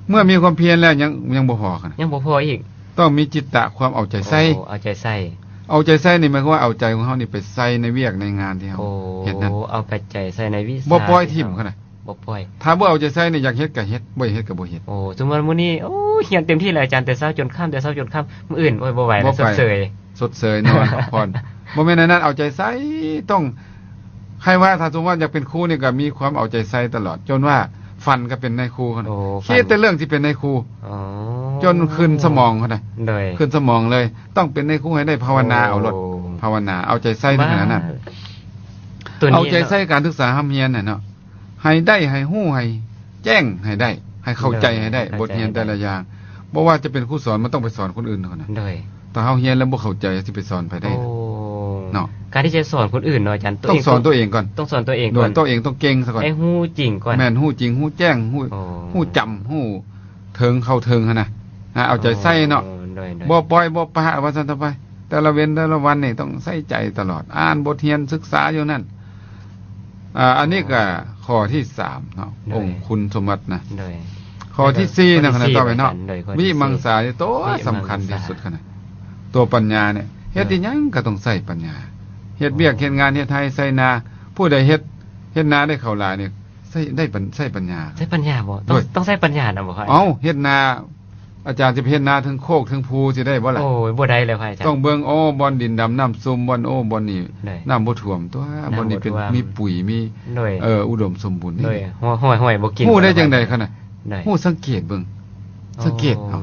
เมื่อมีความเพียรแล้วยังบ่พอค่ะนะ ยังบ่พออีก ต้องมีจิตตะความเอาใจใส่ โอ้เอาใจใส่ เอาใจใส่นี่หมายความว่าเอาใจของเฮานี่ไปใส่ในเวียกในงานที่เฮา โอ้ เฮ็ดนั่น เอาปัจจัยใส่ในวิสา บ่ปล่อยทิ่มเขาน่ะ บ่ปล่อย ถ้าบ่เอาใจใส่นี่อยากเฮ็ดก็เฮ็ดบ่อยากเฮ็ดก็บ่เฮ็ด โอ้สมมุติมื้อนี้โอ้เฮียนเต็มที่เลยอาจารย์แต่เช้าจนค่ำแต่เช้าจนค่ำมื้ออื่นโอ้ยบ่ไหวแล้วสดเสย สดเสยนอนพักผ่อนบ่แม่นอันนั้นเอาใจใส่ต้องใครว่าถ้าสมมุติว่าอยากเป็นครูนี่ก็มีความเอาใจใส่ตลอด จนว่าฟันก็เป็นนายครูเขาน่ะ โอ้ คิดแต่เรื่องที่เป็นนายครู อ๋อ จนขึ้นสมองเขาน่ะ โดย ขึ้นสมองเลย ต้องเป็นนายครูให้ได้ภาวนาเอารถ โ ภาวนาเอาใจใส่ในขณะนั้น ตัวนี้ เอาใจใส่การศึกษาห้ามเฮียนน่ะเนาะให้ได้ให้ฮู้ให้แจ้งให้ได้ ให้เข้าใจให้ได้ บทเรียนแต่ละอย่างบ่ว่าจะเป็นครูสอนมันต้องไปสอนคนอื่นเขานะ โดย ถ้าเฮาเฮียนแล้วบ่เข้าใจสิไปสอนไปได้ โอ้ เนาะ การที่จะสอนคนอื่นเนาะอาจารย์ ต้องสอนตัวเองก่อน ต้องสอนตัวเอง โด ก่อย น ตัวเองต้องเก่งซะก่อน ให้ฮู้จริงก่อน แม่นฮู้จริงฮู้แจ้งฮู้ โอ้ ฮู้จำฮู้เทิงเข้าเทิงหั่นน่ะเอาใจใส่เนาะ โดย บ่ปล่อยบ่ปะว่าซั่นต่อไป แต่ละเว้นแต่ละวันนี่ต้องใส่ใจตลอด อ่านบทเรียนศึกษาอยู่นั่นอันนี้ก็ข้อที่3เนาะองค์คุณสมบัตินะ โดย ข้อที่4นะขณะต่อไปเนาะ โดยข้อที่ วิ สี่ มังสานี่ตัวสำคัญที่สุดขนาดตัวปัญญาเนี่ยเฮ็ดอีหยังก็ต้องใส่ปัญญาเฮ็ดเวียกเฮ็ดงานเฮ็ดไทยใส่นาผู้ใดเฮ็ดนาได้เข้าหลายเนี่ยใส่ปัญญา ใช้ปัญญาบ่ โดย ต้องใช้ปัญญานะบ่ครับ เอ้าเฮ็ดนาอาจารย์สิไปเฮ็ดนาถึงโคกถึงภูสิได้บ่ล่ะ โอ้ยบ่ได้เลยครับอาจารย์ ต้องเบิ่งโอ้บ่อนดินดำน้ำซุ่มบ่อนโอ้บ่อนนี่ ได้ น้ำบ่ท่วมตัวบ่อนนี่เป็น น้ำบ่ท่วม มีปุ๋ยมี โดย อุดมสมบูรณ์นี่ โดยห้อยบ่กิน ฮู้ได้จังได๋คั่นน่ะ ได้ ฮู้สังเกตเบิ่งสังเกตเอา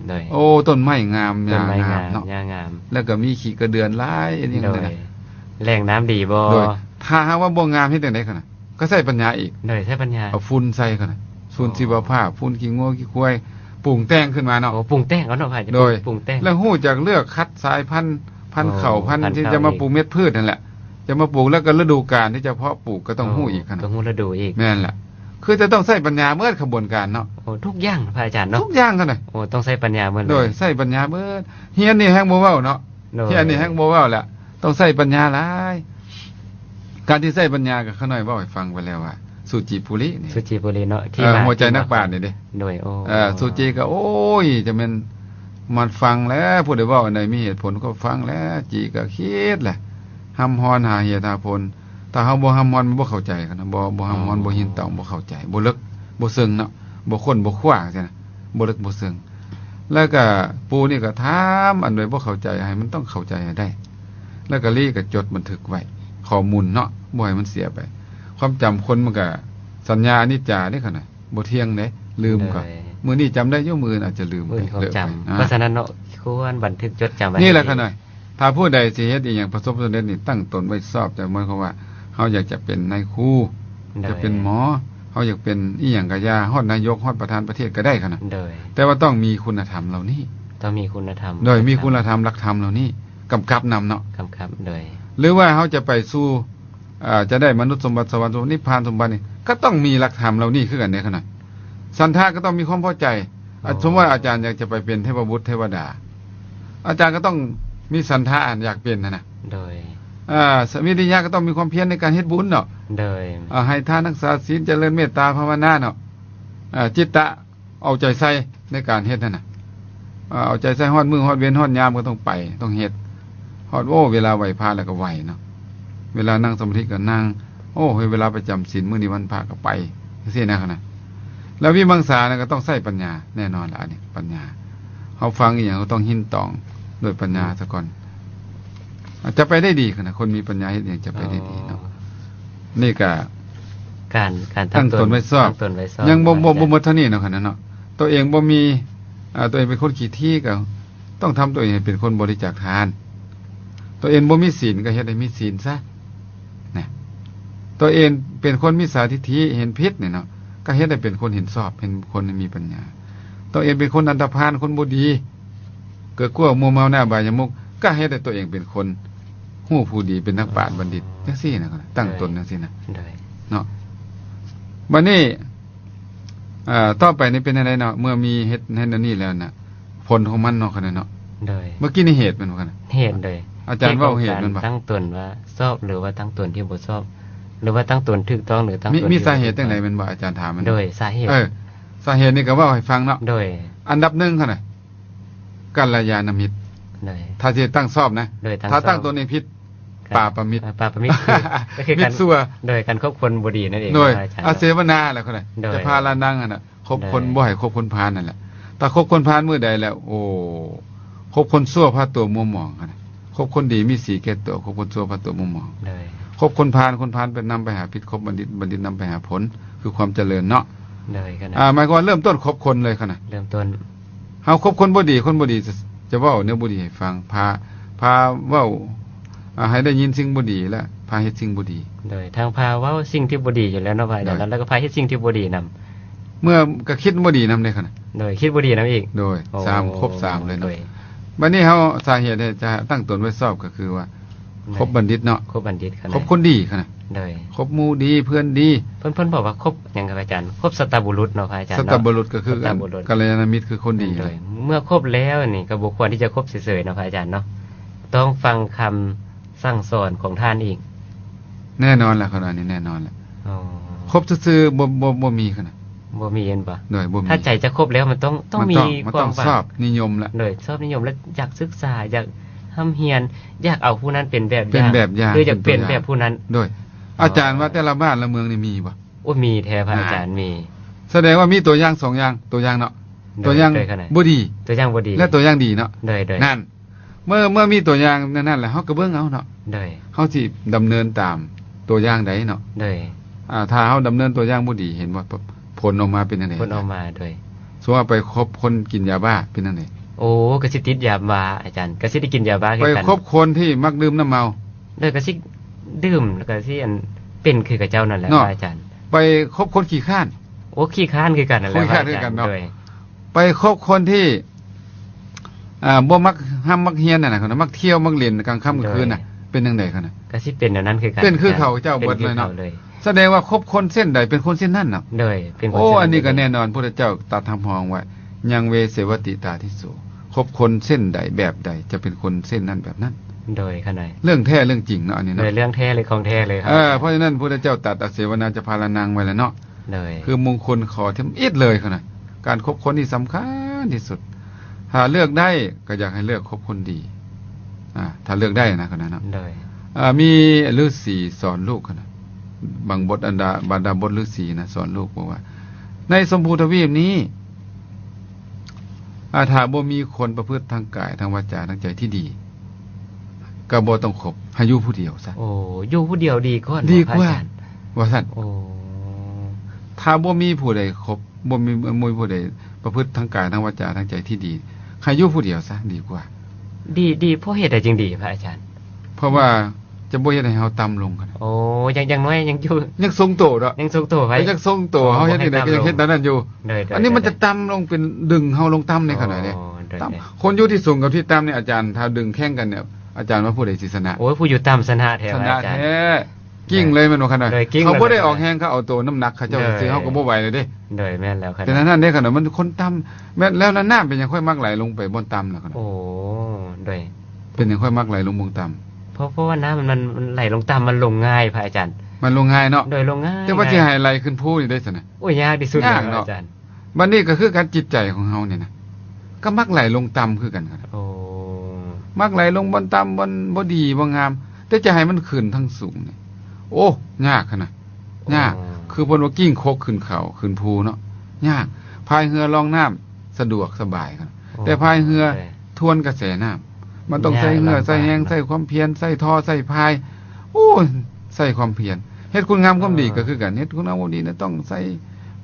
ได้ โอ้ต้นไม้งาม ต้ หญ้าน ไม้าม งางมเนาะ หญ้างาม แล้วก็มีขี้กระเดือนหลายอันนี้ โด เลย ย นะ แหล่งน้ำดีบ่ โดยถ้าหากว่าบ่งามเฮ็ดจังได๋คั่นน่ะก็ใช้ปัญญาอีก โดยใช้ปัญญา เอาฝุ่นใส่คั่นน่ะฝุ่นชีวภาพฝุ่นขี้งัวขี้ควายปรุงแต่งขึ้นมาเนาะ โอ้ปรุงแต่งเอาเนาะพระอาจารย์ โดย ปรุงแต่ง แล้วฮู้จักเลือกคัดสายพันธุ์ข้าวพันธุ์ พันธุ์ ที่ ข้าว จะมา อีก ปลูกเม็ดพืชนั่นแหละจะมาปลูกแล้วก็ฤดูกาลที่จะเพาะปลูกก็ต้องฮู้อีกคั่น ต้อ น่ะ งฮู้ฤดูอีก แม่นล่ะคือจะต้องใช้ปัญญาเบิดขบวนการเนาะ โอ้ทุกอย่างพระอาจารย์เนาะ ทุกอย่างคั่นน่ะ โอ้ต้องใช้ปัญญาเหมือน โดยใช้ปัญญาเบิดเฮียนนี่แฮงบ่เว้าเนาะ โดย เฮียนนี่แฮงบ่เว้าแหละต้องใช้ปัญญาหลายการที่ใช้ปัญญาก็เขาน้อยเว้าให้ฟังไปแล้วว่าสุจิปุรินี่ สุจิบุรีเนาะที่ หัวใจนักปราชญ์นี่เด้ โดยโอ้ สุจิก็โอ้ยจะแม่นมันฟังแล้วผู้ใดเว้าอันใดมีเหตุผลก็ฟังแล้วจิก็คิดแหละหำฮอนหาเหตุหาผลถ้าเฮาบ่หำฮอนมันบ่เข้าใจกันนะบ่หำฮอนบ่หินตองบ่เข้าใจบ่ลึกบ่ซึ้งเนาะบ่ค้นบ่คว้าจังซี่นะบ่ลึกบ่ซึ้งแล้วก็ปู่นี่ก็ถามอันใดบ่เข้าใจให้มันต้องเข้าใจให้ได้ แล้วก็ลีก็จดบันทึกไว้ข้อมูลเนาะบ่ให้มันเสียไป ความจำคนมันก็สัญญาอนิจจานี่คั่นน่ะบ่เที่ยงเด้ลืมก็มื้อนี้จำได้อยู่มื้ออื่นอาจจะลืม มื้อความ เลอะ จำ ไป เพราะฉะนั้นเนาะควรบันทึกจดจำไว้ นี่แหละ ให้ คั่น ดี น่ะถ้าผู้ใดสิเฮ็ดอีหยังประสบความสำเร็จนี่ตั้งตนไว้ชอบจะหมายความว่าเฮาอยากจะเป็นนายครูจะเป็นหมอเฮาอยากเป็นอีหยังก็อย่าฮอดนายกฮอดประธานประเทศก็ได้คั่นน่ะ โดย แต่ว่าต้องมีคุณธรรมเหล่านี้ ต้องมีคุณธรรม โดยมีคุณธรรมหลักธรรมเหล่านี้กำกับนำเนาะ กำกับโดย หรือว่าเขาจะไปสู่จะได้มนุษย์สมบัติสวรรค์สมบัตินิพพานสมบัตินี่ก็ต้องมีหลักธรรมเหล่านี้คือกันในขณะสันทาก็ต้องมีความพอใจสมมติว่าอาจารย์อยากจะไปเป็นเทพบุตรเทวดา อาจารย์ก็ต้องมีสันทาอยากเป็นนะ โดย วิริยะก็ต้องมีความเพียรในการเฮ็ดบุญเนาะ โดย ให้ทานรักษาศีลเจริญเมตตาภาวนาเนาะจิตตะเอาใจใส่ในการเฮ็ดนั่นน่ะเอาใจใส่ฮอดมือฮอดเว้นฮอดยามก็ต้องไปต้องเฮ็ดฮอดเวลาไหวพระแล้วก็ไหวเนาะ เวลานั่งสมาธิก็นั่งโอ้เวลาประจำศีลมื้อนี้วันพระก็ไปจังซี่นะคั่นน่ะแล้ววิมังสานะก็ต้องใช้ปัญญาแน่นอนล่ะอันนี้ปัญญาเฮาฟังอีหยังก็ต้องหินตองด้วยปัญญาซะก่อนจะไปได้ดีคั่นน่ะคนมีปัญญาเฮ็ดหยังจะไปได้ดีเนาะนี่ก็ การ ตั้งตนไว้ชอบ ตั้งตนไว้ชอบ ยังบ่หมดเท่านี้เนาะคั่นน่ะเนาะตัวเองบ่มีตัวเองเป็นคนขี้ที่ก็ต้องทำตัวเองให้เป็นคนบริจาคทาน ตัวเองบ่มีศีลก็เฮ็ดให้มีศีลซะนะตัวเองเป็นคนมิจฉาทิฏฐิเห็นผิดเนี่ยเนาะก็เฮ็ดให้เป็นคนเห็นชอบเป็นคนมีปัญญา ตัวเองเป็นคนอันธพาลคนบ่ดี เกิดกลัวมัวเมาหน้าบายมุกก็เฮ็ดให้ตัวเองเป็นคนฮู้ผู้ดีเป็นนักปราชญ์บัณฑิตจังซี่นะครับตั้งตนจังซี่นะ โดย เนาะบัดนี้ต่อไปนี่เป็นจังไดเนาะเมื่อมีเฮ็ดอันนี้แล้วน่ะผลของมันเนาะคั่นน่ะเนาะ โดย เมื่อกี้นี่เหตุมันว่าคั่นน่ะ เหตุโดย อาจารย์เว้าเหตุมันบ่ ตั้งตนว่าชอบหรือว่าตั้งตนที่บ่ชอบ หรือว่าตั้งตนถูกต้องหรือตั้งตน มี ที่ สาเหตุจังไดแม่นบ่อาจารย์ถามมัน โดยสาเหตุ สาเหตุนี่ก็เว้าให้ฟังเนาะ โดย อันดับหนึ่งคั่นน่ะกัลยาณมิตร โดย ถ้าสิตั้งชอบนะ โดยตั้ง ถ้าตั้ง ชอบ ตัวนี้ผิดปาปมิตร ปาปมิตรคือก็คือ มิ การ ตรซัว โดยการคบคนบ่ดีนั่นเอง โดย อาจารย์ อาเสวนาแหละคั่นน่ะ โดย จะพาลานังน่ะคบคน โดย บ่ให้คบคนพาลนั่นแหละถ้าคบคนพาลมื้อใดแล้ว โอ้คบคนชั่วพาตัวมัวหมองคั่นน่ะคบคนดีมีสีแก่ตัวคบคนชั่วพาตัวมัวหมอง โดย คบคนพาลเป็นนำไปหาผิดคบบัณฑิตบัณฑิตนำไปหาผลคือความเจริญเนาะ โดยกันนะ หมายความว่าเริ่มต้นคบคนเลยคั่นน่ะ เริ่มต้น เฮาคบคนบ่ดีจะเว้าแนวบ่ดีให้ฟังพาเว้าให้ได้ยินสิ่งบ่ดีและพาเฮ็ดสิ่งบ่ดี โดยทางพาเว่าสิ่งที่บ่ดีอยู่แล้วเนาะพระอาจารย์ โดย แล้วก็พาเฮ็ดสิ่งที่บ่ดีนำ เมื่อก็คิดบ่ดีนำได้คั่นน่ะ โดยคิดบ่ดีนำอีก โดย โอ้ ครบสามเลย โด เนาะ ย บัดนี้เฮาสาเหตุที่จะตั้งตนไว้ชอบก็คือว่าคบบัณฑิตเนาะ คบบัณฑิตกัน คบคนดีคั่นน่ะ โดย คบหมู่ดีเพื่อนดี เพิ่นบอกว่าคบหยังครับอาจารย์คบสัตบุรุษเนาะพระอาจารย์ สั เนาะ ตบุรุษก็คือ สัตบุรุษ กัลยาณมิตรคือคนดี โดยเมื่อคบแล้วนี่ก็บ่ควรที่จะคบเฉยๆเนาะพระอาจารย์เนาะต้องฟังคำสั่งสอนของท่านอีก แน่นอนล่ะคั่นอันนี้แน่นอนแหละ อ๋อ คบซื่อๆบ่มีคั่นน่ะ บ่มีเห็นบ่ โดยบ่มี ถ้าใจจะคบแล้วมันต้อง มัน มี มัน ควา ต้อ ม ง หวั ชอบนิยมละ โดยชอบนิยมและอยากศึกษาอยากทำเฮียนอยากเอาผู้นั้นเป็นแบบ เป็นแบบอย่าง คืออยากเป็น เป็นตัวอย่าง แบบผู้นั้น โดย อาจารย์ว่าแต่ละบ้านละเมืองนี่มีบ่ โอ้มีแท้พระอาจารย์มี แสดงว่ามีตัวอย่างสองอย่างตัวอย่างเนาะ โดย ตัวอย่าง โดยขนาด บ่ดี ตัวอย่างบ่ดี และตัวอย่างดีเนาะ โดย นั่นเมื่อมีตัวอย่างนั่นแหละเฮาก็เบิ่งเอาเนาะ โดย เฮาสิดำเนินตามตัวอย่างใดเนาะ โดย ถ้าเฮาดำเนินตัวอย่างบ่ดีเห็นว่าผ ลออกมาเป็นจังได๋ ผลออกมาโดย สมมุติว่าไปคบคนกินยาบ้าเป็นจังได๋ โอ้ก็สิติดยาบ้าอาจารย์ก็สิได้กินยาบ้าคื ไป อกัน คบคนที่มักดื่มน้ำเมา แล้วก็สิดื่มแล้วก็สิอันเป็นคือกับเจ้านั่นแหละ เนาะ อาจารย์ ไปคบคนขี้ข้าน โอ้ขี้ค้านคือกันนั่นแหละ ขี้คร้าน อา คือ จาร กัน ย์ เนาะ โดย ไปคบคนที่บ่มักห้ามมักเฮียนน่ะนะเขานะมักเที่ยวมักเล่นกลางค่ำกลางคืนน่ะเป็นจังได๋เขาน่ะ ก็สิเป็นอันนั้นคือกัน เป็นคือเขาเจ้า ป็น เบิด คือ เลยเนาะ ขเลย แสดงว่าคบคนเส้นใดเป็นคนเส้นนั้นน่ะ โดยเป็นคน โอ้ เส้ อันนี้ก็ เลย แน่นอนพุทธเจ้าตรัสทำพองไว้ยังเวเสวติตาทิโสคบคนเส้นใดแบบใดจะเป็นคนเส้นนั้นแบบนั้น โดยขนาด เรื่องแท้เรื่องจริงเนาะอันนี้ โด เนาะ ยเรื่องแท้เลยของแท้เลยครั เพราะฉะนั้นพุทธเจ้าตรัสอเสวนาจะพาลานังไว้แล้วเนาะ โดย คือมงคลขอเทมอิดเลยเขาน่ะการคบคนที่สำคัญที่สุดถ้าเลือกได้ก็อยากให้เลือกคบคนดีถ้าเลือกได้นะเขาน่ะเนาะ โดย มีฤาษีสอนลูกเขาน่ะบางบทบรรดาบทฤาษีนะสอนลูกบอกว่า ในสมภูทวีปนี้ถ้าบ่มีคนประพฤติทางกายทางวาจาทางใจที่ดีก็บ่ต้องคบให้อยู่ผู้เดียวซะ โอ้อยู่ผู้เดียวดีก่อน ดีกว่า พระอจรย์ ว่าซั่น โอ้ ถ้าบ่มีผู้ใดคบบ่มีผู้ใดประพฤติทางกายทางวาจาทางใจที่ดีให้อยู่ผู้เดียวซะดีกว่า ดีเพราะเหตุใดจึงดีพระอาจารย์ เพราะว่าจะบ่เฮ็ดให้เฮาต่ำลงกัน โอ้ยังน้อยยังอยู่ ยังทรงโตเนาะ ยังทรงตัวไว้ ยังทรงโตเฮาเฮ็ดจังไดก็ยังเฮ็ดนั้นอยู่ โดยโดย อันนี้มันจะต่ำลงเป็นดึงเฮาลงต่ำในขณะนี้ โอ้โดย ต่ำคนอยู่ที่สูงกับที่ต่ำเนี่ยอาจารย์ถ้าดึงแข่งกันเนี่ยอาจารย์ว่าผู้ใดสิชนะ โอ้ยผู้อยู่ต่ำชนะแท้ ช พระ นะ อาจารย์ แท้กิ้งเลยแมันว่าขนาด เลยกิ้ง เขาบ่ เลย ได้ออกแฮงเขาเอาตัวน้ำหนักเขาเจ้า เลย ซื้อเฮาก็บ่ไหวเลยเด้ โดยแม่นแล้วครับ แต่นั้นเด้ขนาดมันคนต่ำแม้แล้วน้ำเป็นหยังค่อยมักไหลลงไปบนต่ำล่ะขนาด โอ้โดย เป็นหยังค่อยมักไหลลงบนต่ำ เพราะว่าน้ำมันไหลลงต่ำมันลงง่ายพระอาจารย์ มันลงง่ายเนาะ โดยลงง่าย แต่ว่าสิให้ไหลขึ้นภูนี่ได้ซั่นน่ะ โอ้ยยากที่สุด ยาก เลยพ เนาะ ระอาจารย์ บัดนี้ก็คือการจิตใจของเฮาเนี่ยนะก็มักไหลลงต่ำคือกันครับ โอ้ มักไหลลงบนต่ำบนบ่ดีบ่งาม แต่จะให้มันขึ้นทั้งสูงนี่โอ้ยากขนาดยากคือเพิ่นว่ากิ้งโคกขึ้นเขาขึ้นภูเนาะยากพายเรือลองน้ำสะดวกสบายครับแต่พายเรือทวนกระแสน้ำมันต้องใส่เรือใส่แรงใส่ความเพียรใส่ท่อใส่พายโอ้ยใส่ความเพียรเฮ็ดคุณงามความดีก็คือกันเฮ็ดคุณงามความดีนะต้องใส่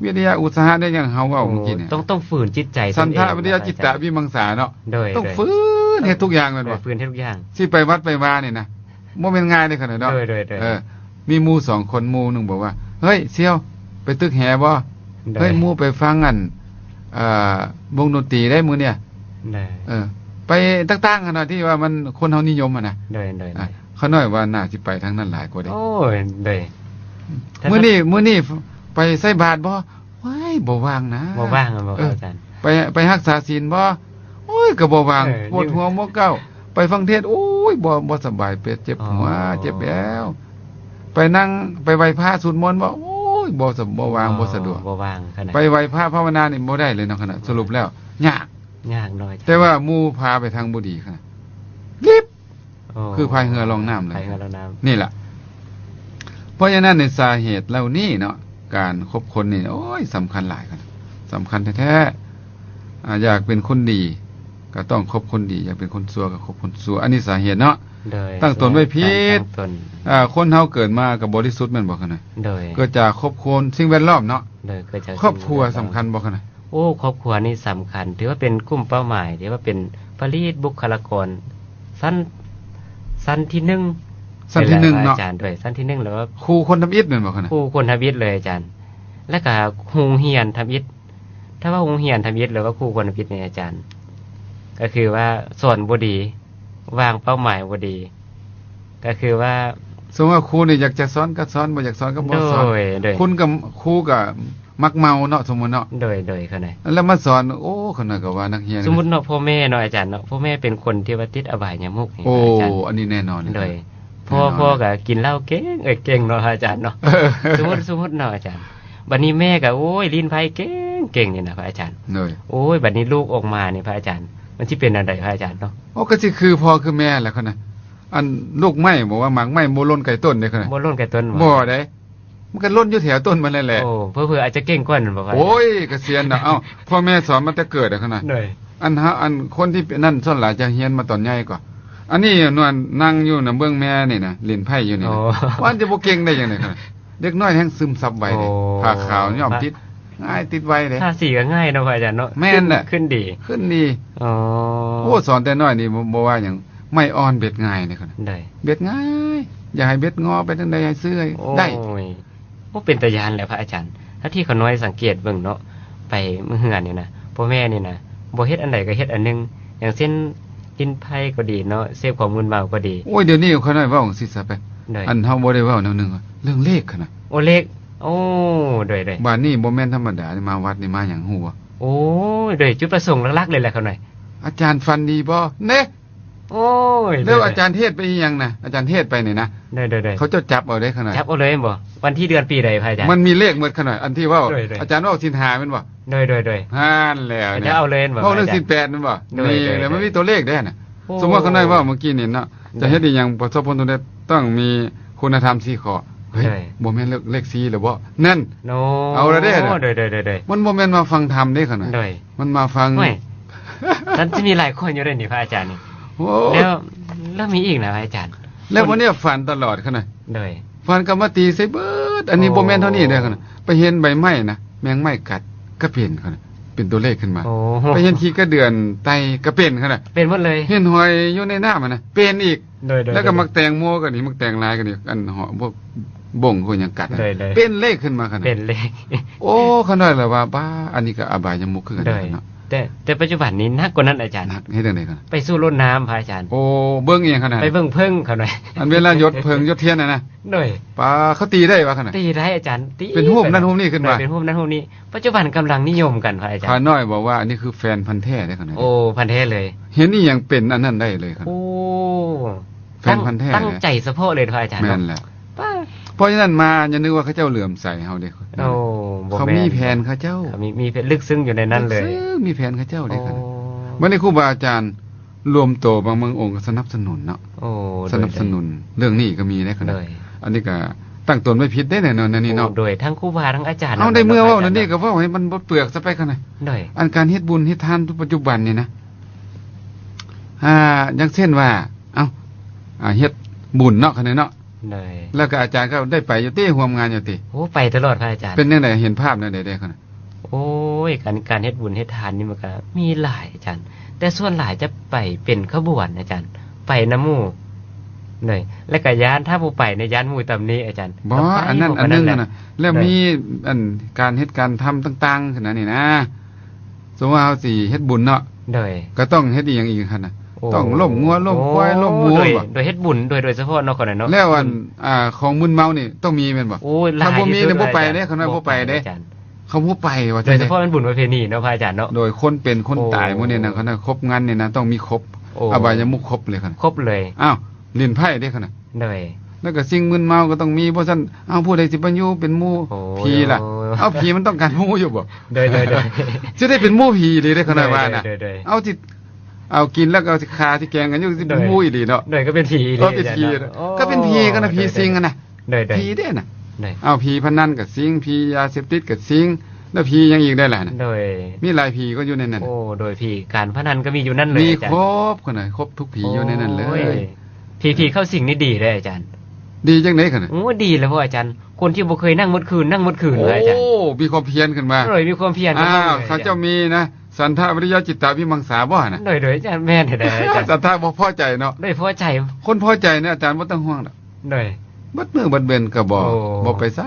วิทยาอุตสาหะได้อย่างเฮาเว้าเมื่อกี้เนี่ย ต้องฝืนจิตใจ สันทะ ต วิ น ท เอง ยาจิตตะวิมังสาเนาะ โดย ต้องฝืนเฮ็ดทุกอย่างแม่น โด บ่ ยฝืนให้ทุกอย่าง สิไปวัดไปวานี่นะบ่แม่นง่ายเด้ขนาดเนาะ โดย มีหมู่2คนหมู่หนึงบอกว่าเฮ้ยเสี่ยวไปตึกแหบ่เฮ้ยหมู่ไปฟังอันวงดนตรีได้มื้อเนี่ย โดย ไปต่างๆขนาดที่ว่ามันคนเฮานิยมอ่ะนะ โดย เขาน้อยว่าน่าสิไปทางนั้นหลายกว่าเด้ โอ้ยโดย มื้อนี้ไปใส่บาตรบ่ว้ายบ่ว่างนะ บ่ว่างอะบ่ครับอาจารย์ ไปรักษาศีลบ่โอ้ยก็บ่ว่าง ปวดหัวบ่เก้าไปฟังเทศน์โอ้ยบ่สบายเป็ดเจ็บหัวเจ็บแอวไปนั่งไปไหว้พระสวดมนต์บ่โอ้ยบ่ว่างบ่สะดวก บ่ว่างขนาด ไปไหว้พระภาวนานี่บ่ได้เลยเนาะขณะสรุปแล้วยาก ยากน้อย แต่ว่าหมู่พาไปทางบ่ดีขนาดรีบ โอ้ คือพายเรือลองน้ำเลย พายเรือลองน้ำ นี่ล่ะเพราะฉะนั้นในสาเหตุเหล่านี้เนาะการคบคนนี่โอ้ยสำคัญหลายกันสำคัญแท้ๆอยากเป็นคนดี ก็ต้องคบคนดี อยากเป็นคนชั่วก็คบคนชั่วอันนี้สาเหตุเนาะ โดย ตั้งตนไว้ผิด ตั้งตน คนเฮาเกิดมากับบริสุทธิ์แม่นบ่คั่นน่ะ โดย เกิดจากครอบครัวสิ่งแวดล้อมเนาะ โดยเกิดจาก ครอบครัวสำคัญบ่คั่นน่ะ โอ้ครอบครัวนี่สำคัญ ถือว่าเป็นกลุ่มเป้าหมายถือว่าเป็นผลิตบุคลากรสั้นที่หนึ่ง สั้นที่หนึ่งเนาะ อาจารย์ด้วยสั้นที่หนึ่งแล้วก็ ครูคนทำอิฐแม่นบ่คั่นน่ะ ครูคนทำอิฐเลยอาจารย์ แล้วก็โรงเรียนทำอิฐถ้าว่าโรงเรียนทำอิฐหรือว่าครูคนทำอิฐเนี่ยอาจารย์ ก็คือว่าสอนบ่ดี วางเป้าหมายบ่ดี ก็คือว่า สมมุติว่าครูนี่อยากจะสอนก็สอนบ่อยากสอนก็บ่สอน โดย คุณกับครูก็มักเมาเนาะสมมุติเนาะ โดยเขาไหน แล้วมาสอนโอ้คนน่ะก็ว่านักเรียน สมมุติเนาะพ่อแม่เนาะอาจารย์เนาะพ่อแม่เป็นคนที่ว่าติดอบายยมุกนี่ โอ้ อาจารย์ อันนี้แน่นอน โดยพ่อก็กินเหล้าเก่งเก่งเนาะอาจารย์เนาะ สมมุติเนาะอาจารย์บัดนี้แม่ก็โอ้ยลิ้นไผเก่งนี่นะพระอาจารย์ เลย โอ้ยบัดนี้ลูกออกมานี่พระอาจารย์ มันสิเป็นอันใดพระอาจารย์เนาะ โอ้ก็สิคือพ่อคือแม่แหละคั่นน่ะอันลูกไม้บอกว่าหมากไม้บ่ล้นไก่ต้นเด้คั่นน่ะ บ่ล้นไก่ต้น บ่ได้มันก็ล้นอยู่แถวต้นมันนั่นแหละ โอ้เพื่ออาจจะเก่งกว่านั้นบ่ครับ โอ้ยเกษียณน่ะเอ้าพ่อแม่สอนมาแต่เกิดอะคั่นน่ะ โดย อันคนที่เป็นนั่นส่วนหลายจะเฮียนมาตอนใหญ่กว่าอันนี้นวลนั่งอยู่น่ะเบื้องแม่นี่น่ะเล่นไพ่อยู่นี่ โอ้ น่ะว่าจะบ่เก่งได้จังได๋คั่นน่ะเด็กน้อยแฮงซึมซับไว้เด้ โอ้ ผ้าขาวย่อมติด ง่ายติดไวเลย ท่าสี่ก็ง่ายเนาะพระอาจารย์เนาะ แม่นน่ะ ขึ้นดี ขึ้นดี อ๋อ โอ้สอนแต่น้อยนี่บ่ว่าหยังไม่อ่อนเบ็ดง่ายนี่คั่น ได้ เบ็ดง่าย อย่าให้เบ็ดงอไปทางใดให้ซื้อให้ โอ้ ได้ ยโอ้เป็นตายานแหละพระอาจารย์ ถ้าที่เขาน้อยสังเกตเบิ่งเนาะไปมื้อเฮือนนี่นะพ่อแม่นี่นะบ่เฮ็ดอันใดก็เฮ็ดอันหนึง อย่างเช่นกินไผก็ดีเนาะเสพของมึนเมาก็ดี โอ้ยเดี๋ยวนี้เขาน้อยเว้าจังซี่ซะไป ได้ อันเฮาบ่ได้เว้าแนวหนึงว่าเรื่องเลขคั่นน่ะ โอเล็ก โอ้โดย บ้านนี้บ่แม่นธรรมดามาวัดนี่มาหยังฮู้บ่ โอ้ยโดยจุดประสงค์หลักๆเลยแหละเขาหน่อย อาจารย์ฟันดีบ่เน่ โอ้ย แล้วอาจารย์เทศน์ไปอีหยังน่ะอาจารย์เทศน์ไปนี่นะ โดย เขาเจ้าจับเอาได้ขนาด จับเอาเลยบ่วันที่เดือนปีใดพระอาจารย์ มันมีเลขหมดขนาดอันที่เว่า ด้วยๆ อาจารย์เว่าสินหาแม่นบ่ โดย ห่านแล้ว อาจารย์ เนี่ย เอาเลยบ่ เว้าเรื่อง อาจารย์ 18แม่นบ่ ด้วย นี่ ๆ แล้วมันมีตัวเลขได้น่ะ โอ้ สมมุติว่าเขาได้เว่าเมื่อกี้นี่เนาะจะเฮ็ดอีหยังประสบผลสำเร็จต้องมีคุณธรรม4ข้อเฮ้ย ใช่ บ่แม่นเลข4หรือบ่นั่น โน เอาละเด้อ โดย มันบ่แม่นมาฟังธรรมเด้ขนาด โดย มันมาฟัง ไม่ท่านจะมีหลายคนอยู่ด้วยนี่พระอาจารย์นี่ โอ้ แล้วมีอีกนะพระอาจารย์ แล้ววันนี้ฝันตลอดขนาด โดย ฟันกรรมตีใส่เบิดอันนี้ โอ้ บ่แม่นเท่านี้เด้อคั่นน่ะไปเห็นใบไม้นะแมงไม้กัดก็เป็นคั่นน่ะเป็นตัวเลขขึ้นมา โอ้ ไปเห็นขี้กระเดือนไตก็เป็นคั่นน่ะ เป็นหมดเลย เห็นหอยอยู่ในน้ำมันน่ะเป็นอีก โดย แล้วก็มักแตงโมก็นี่มักแตงลายก็นี่อันหอพวกบ่งพวกหยังกัดน่ะ เลย เป็นเลขขึ้นมาคั่น เป็ น่ะ นเลข โอ้คั่นได้แล้วว่าบ้าอันนี้ก็อบายมุขคือกัน โดย เนาะ แต่ปัจจุบันนี้หนักกว่านั้นอาจารย์ หนักเฮ็ดจังได๋คั่นน่ะ ไปสู้รถน้ำพระอาจารย์ โอ้เบิ่งอีหยังคั่นน่ะ ไปเบิ่งเพิ่งเขาหน่อย อันเวลายศเพิงยศเทียนน่ะนะ โดย ป้าเขาตีได้ว่าคั่นน่ะ ตีได้อาจารย์ตี เป็นรูปนั้นรูปนี้ขึ้นมา เป็นรูปนั้นรูปนี้ ปัจจุบันกำลังนิยมกันพระอาจาร ขา ย์ น้อยบอกว่าอันนี้คือแฟนพันธุ์แท้ได้คั่นน่ะ โอ้พันเทศเลย เห็นนี่ยังเป็นอันนั้นได้เลยครับ โอ้ แฟนพันธุ์แท้ ตั้งใจเฉพาะเลยพระอาจารย์ แม่น เนาะ แหละ ป้า เพราะฉะนั้นมาอย่านึกว่าเขาเจ้าเหลื่อมใส่เฮาเด้ โอ้บ่ เขา แน มีแผนเขาเจ้า เขามีเพชรลึกซึ้งอยู่ในนั้นเลย ซึ่งมีแผนเขาเจ้าเลยครับ โอ้ วันนี้ครูบาอาจารย์รวมตัวบางองค์ก็สนับสนุนเนาะ โอ้ สนับสนุนเรื่องนี้ก็มีได้ขนาด เลย อันนี้ก็ตั้งตนไว้ผิดได้แน่นอนนี่เนาะ โโดยทั้งครูบาทั้งอาจารย์ เอาได้เมื่อเว่า พระ นั่นนี่ จรย์ ก็เว่าให้มันบ่เปลือกซะไปขนาด โดย อันการเฮ็ดบุญเฮ็ดทานปัจจุบันนี่นะอย่างเช่นว่า เอ้าเฮ็ดบุญเนาะคั่นเนาะ โดย แล้วก็อาจารย์ก็ได้ไปอยู่ที่ร่วมงานอยู่ติ โอ้ไปตลอดพระอาจารย์ เป็นจังไดเห็นภาพนั่นได้คั่น โอ้ยการเฮ็ดบุญเฮ็ดทานนี่มันก็มีหลายอาจารย์ แต่ส่วนหลายจะไปเป็นขบวนอาจารย์ ไปน้ำหมู่เลยแล้วก็ย้านถ้าผู้ไปในย้านหมู่ตำนี้อาจารย์ บ่ ก็ไป อันนั้น พวก อันนึง แหละ น่ะแล้วมีอันการเฮ็ดการทำต่างๆขนาดนี้นะสมมุติว่าเฮาสิเฮ็ดบุญเนาะ โดย ก็ต้องเฮ็ดอีหยังอีกคั่นน่ะ โอ้ ต้องล้มงัวล้มควายล้มหมู โดย บ่ โดยเฮ็ดบุญโดยเฉพาะเนาะคนนั้นเนาะ แล้วอันของมึนเมานี่ต้องมีแม่นบ่ โอ้ยหลาย ถ้าบ่มี ที่สุ เนี่ยบ่ไป อาจารย์ เด้คันว่าบ่ไปเด้ อาจารย์ เขาบ่ไปว่า โดยเฉพาะเป็นบุญประเพณีเนาะพระอาจารย์เนาะ โดยคนเป็นคน โอ้ ตายหมื้อนี้นะคั่นน่ะครบงานนี่นะต้องมีครบ โอ้ อบายมุขครบเลยคั่น ครบเลย อ้าวลิ้นไผ่เด้คั่นน่ะ โดย แล้วก็สิ่งมึนเมาก็ต้องมีบ่ซั่นเอาผู้ใดสิไปอยู่เป็นหมู่ โอ้ ผีล่ะเอาผีมันต้องการหมู่อยู่บ่ โดย จะได้เป็นหมู่ผีเลยได้ขนาดว่าน่ะ โดย เอาที่เอากินแล้วก็เอาที่คาที่แกงกันอยู่สิเป็นหมู่อีหลีเนาะ โดยก็เป็นผี ก็เป็นผี อาจารย์ น่ะ เนาะ ก็เป็นผีกันนะผีสิงกันนะ โดย ผีเด้น่ะ โดย เอาผีพนันกับสิงผียาเสพติดกับสิงแล้วผียังอีกได้ล่ะน่ะ โดย มีหลายผีก็อยู่ในนั้น โอ้โดยผีการพนันก็มีอยู่นั่นเลย มี อาจารย์ ครบขนาดครบทุกผีอยู่ในนั้นเลย โอ้ผีเข้าสิงนี่ดีเลยอาจารย์ ดีจังได๋ขนาด โอ้ดีเลยพ่ออาจารย์ คนที่บ่เคยนั่งมดคืนเล โอ้ ยอาจารย์ มีความเพียรขึ้นมา โดยมีความเพียร อ้าว ลย เขาเจ้ามีนะสันทะวิริยะจิตตาวิมังสาบ่น่ะ โดยอาจารย์แม่นได้อาจารย์ สันทะบ่พอใจเนาะ โดยพอใจ คนพอใจเนี่ยอาจารย์บ่ต้องห่วงดอก โดย บัดมือบัดเบนก็บ่ โอ้ บ่ไปซะ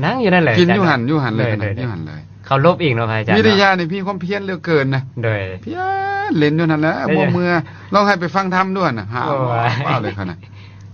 นั่งอยู่นั่นแหละ กิน อาจาร อยู่หันเลย โด อยู่หันเลย เขาลบอีกเนาะพระอาจารย์ วิทยา เนาะ นี่พี่ความเพียรเหลือเกินนะ โดย เพียรเล่นอยู่นั่นแหละ ได้ บ่ ยัง เมื่อลองให้ไปฟังธรรมด้วยน่ะหาว โอ้ย ว้าวเลยคั่นน่ะ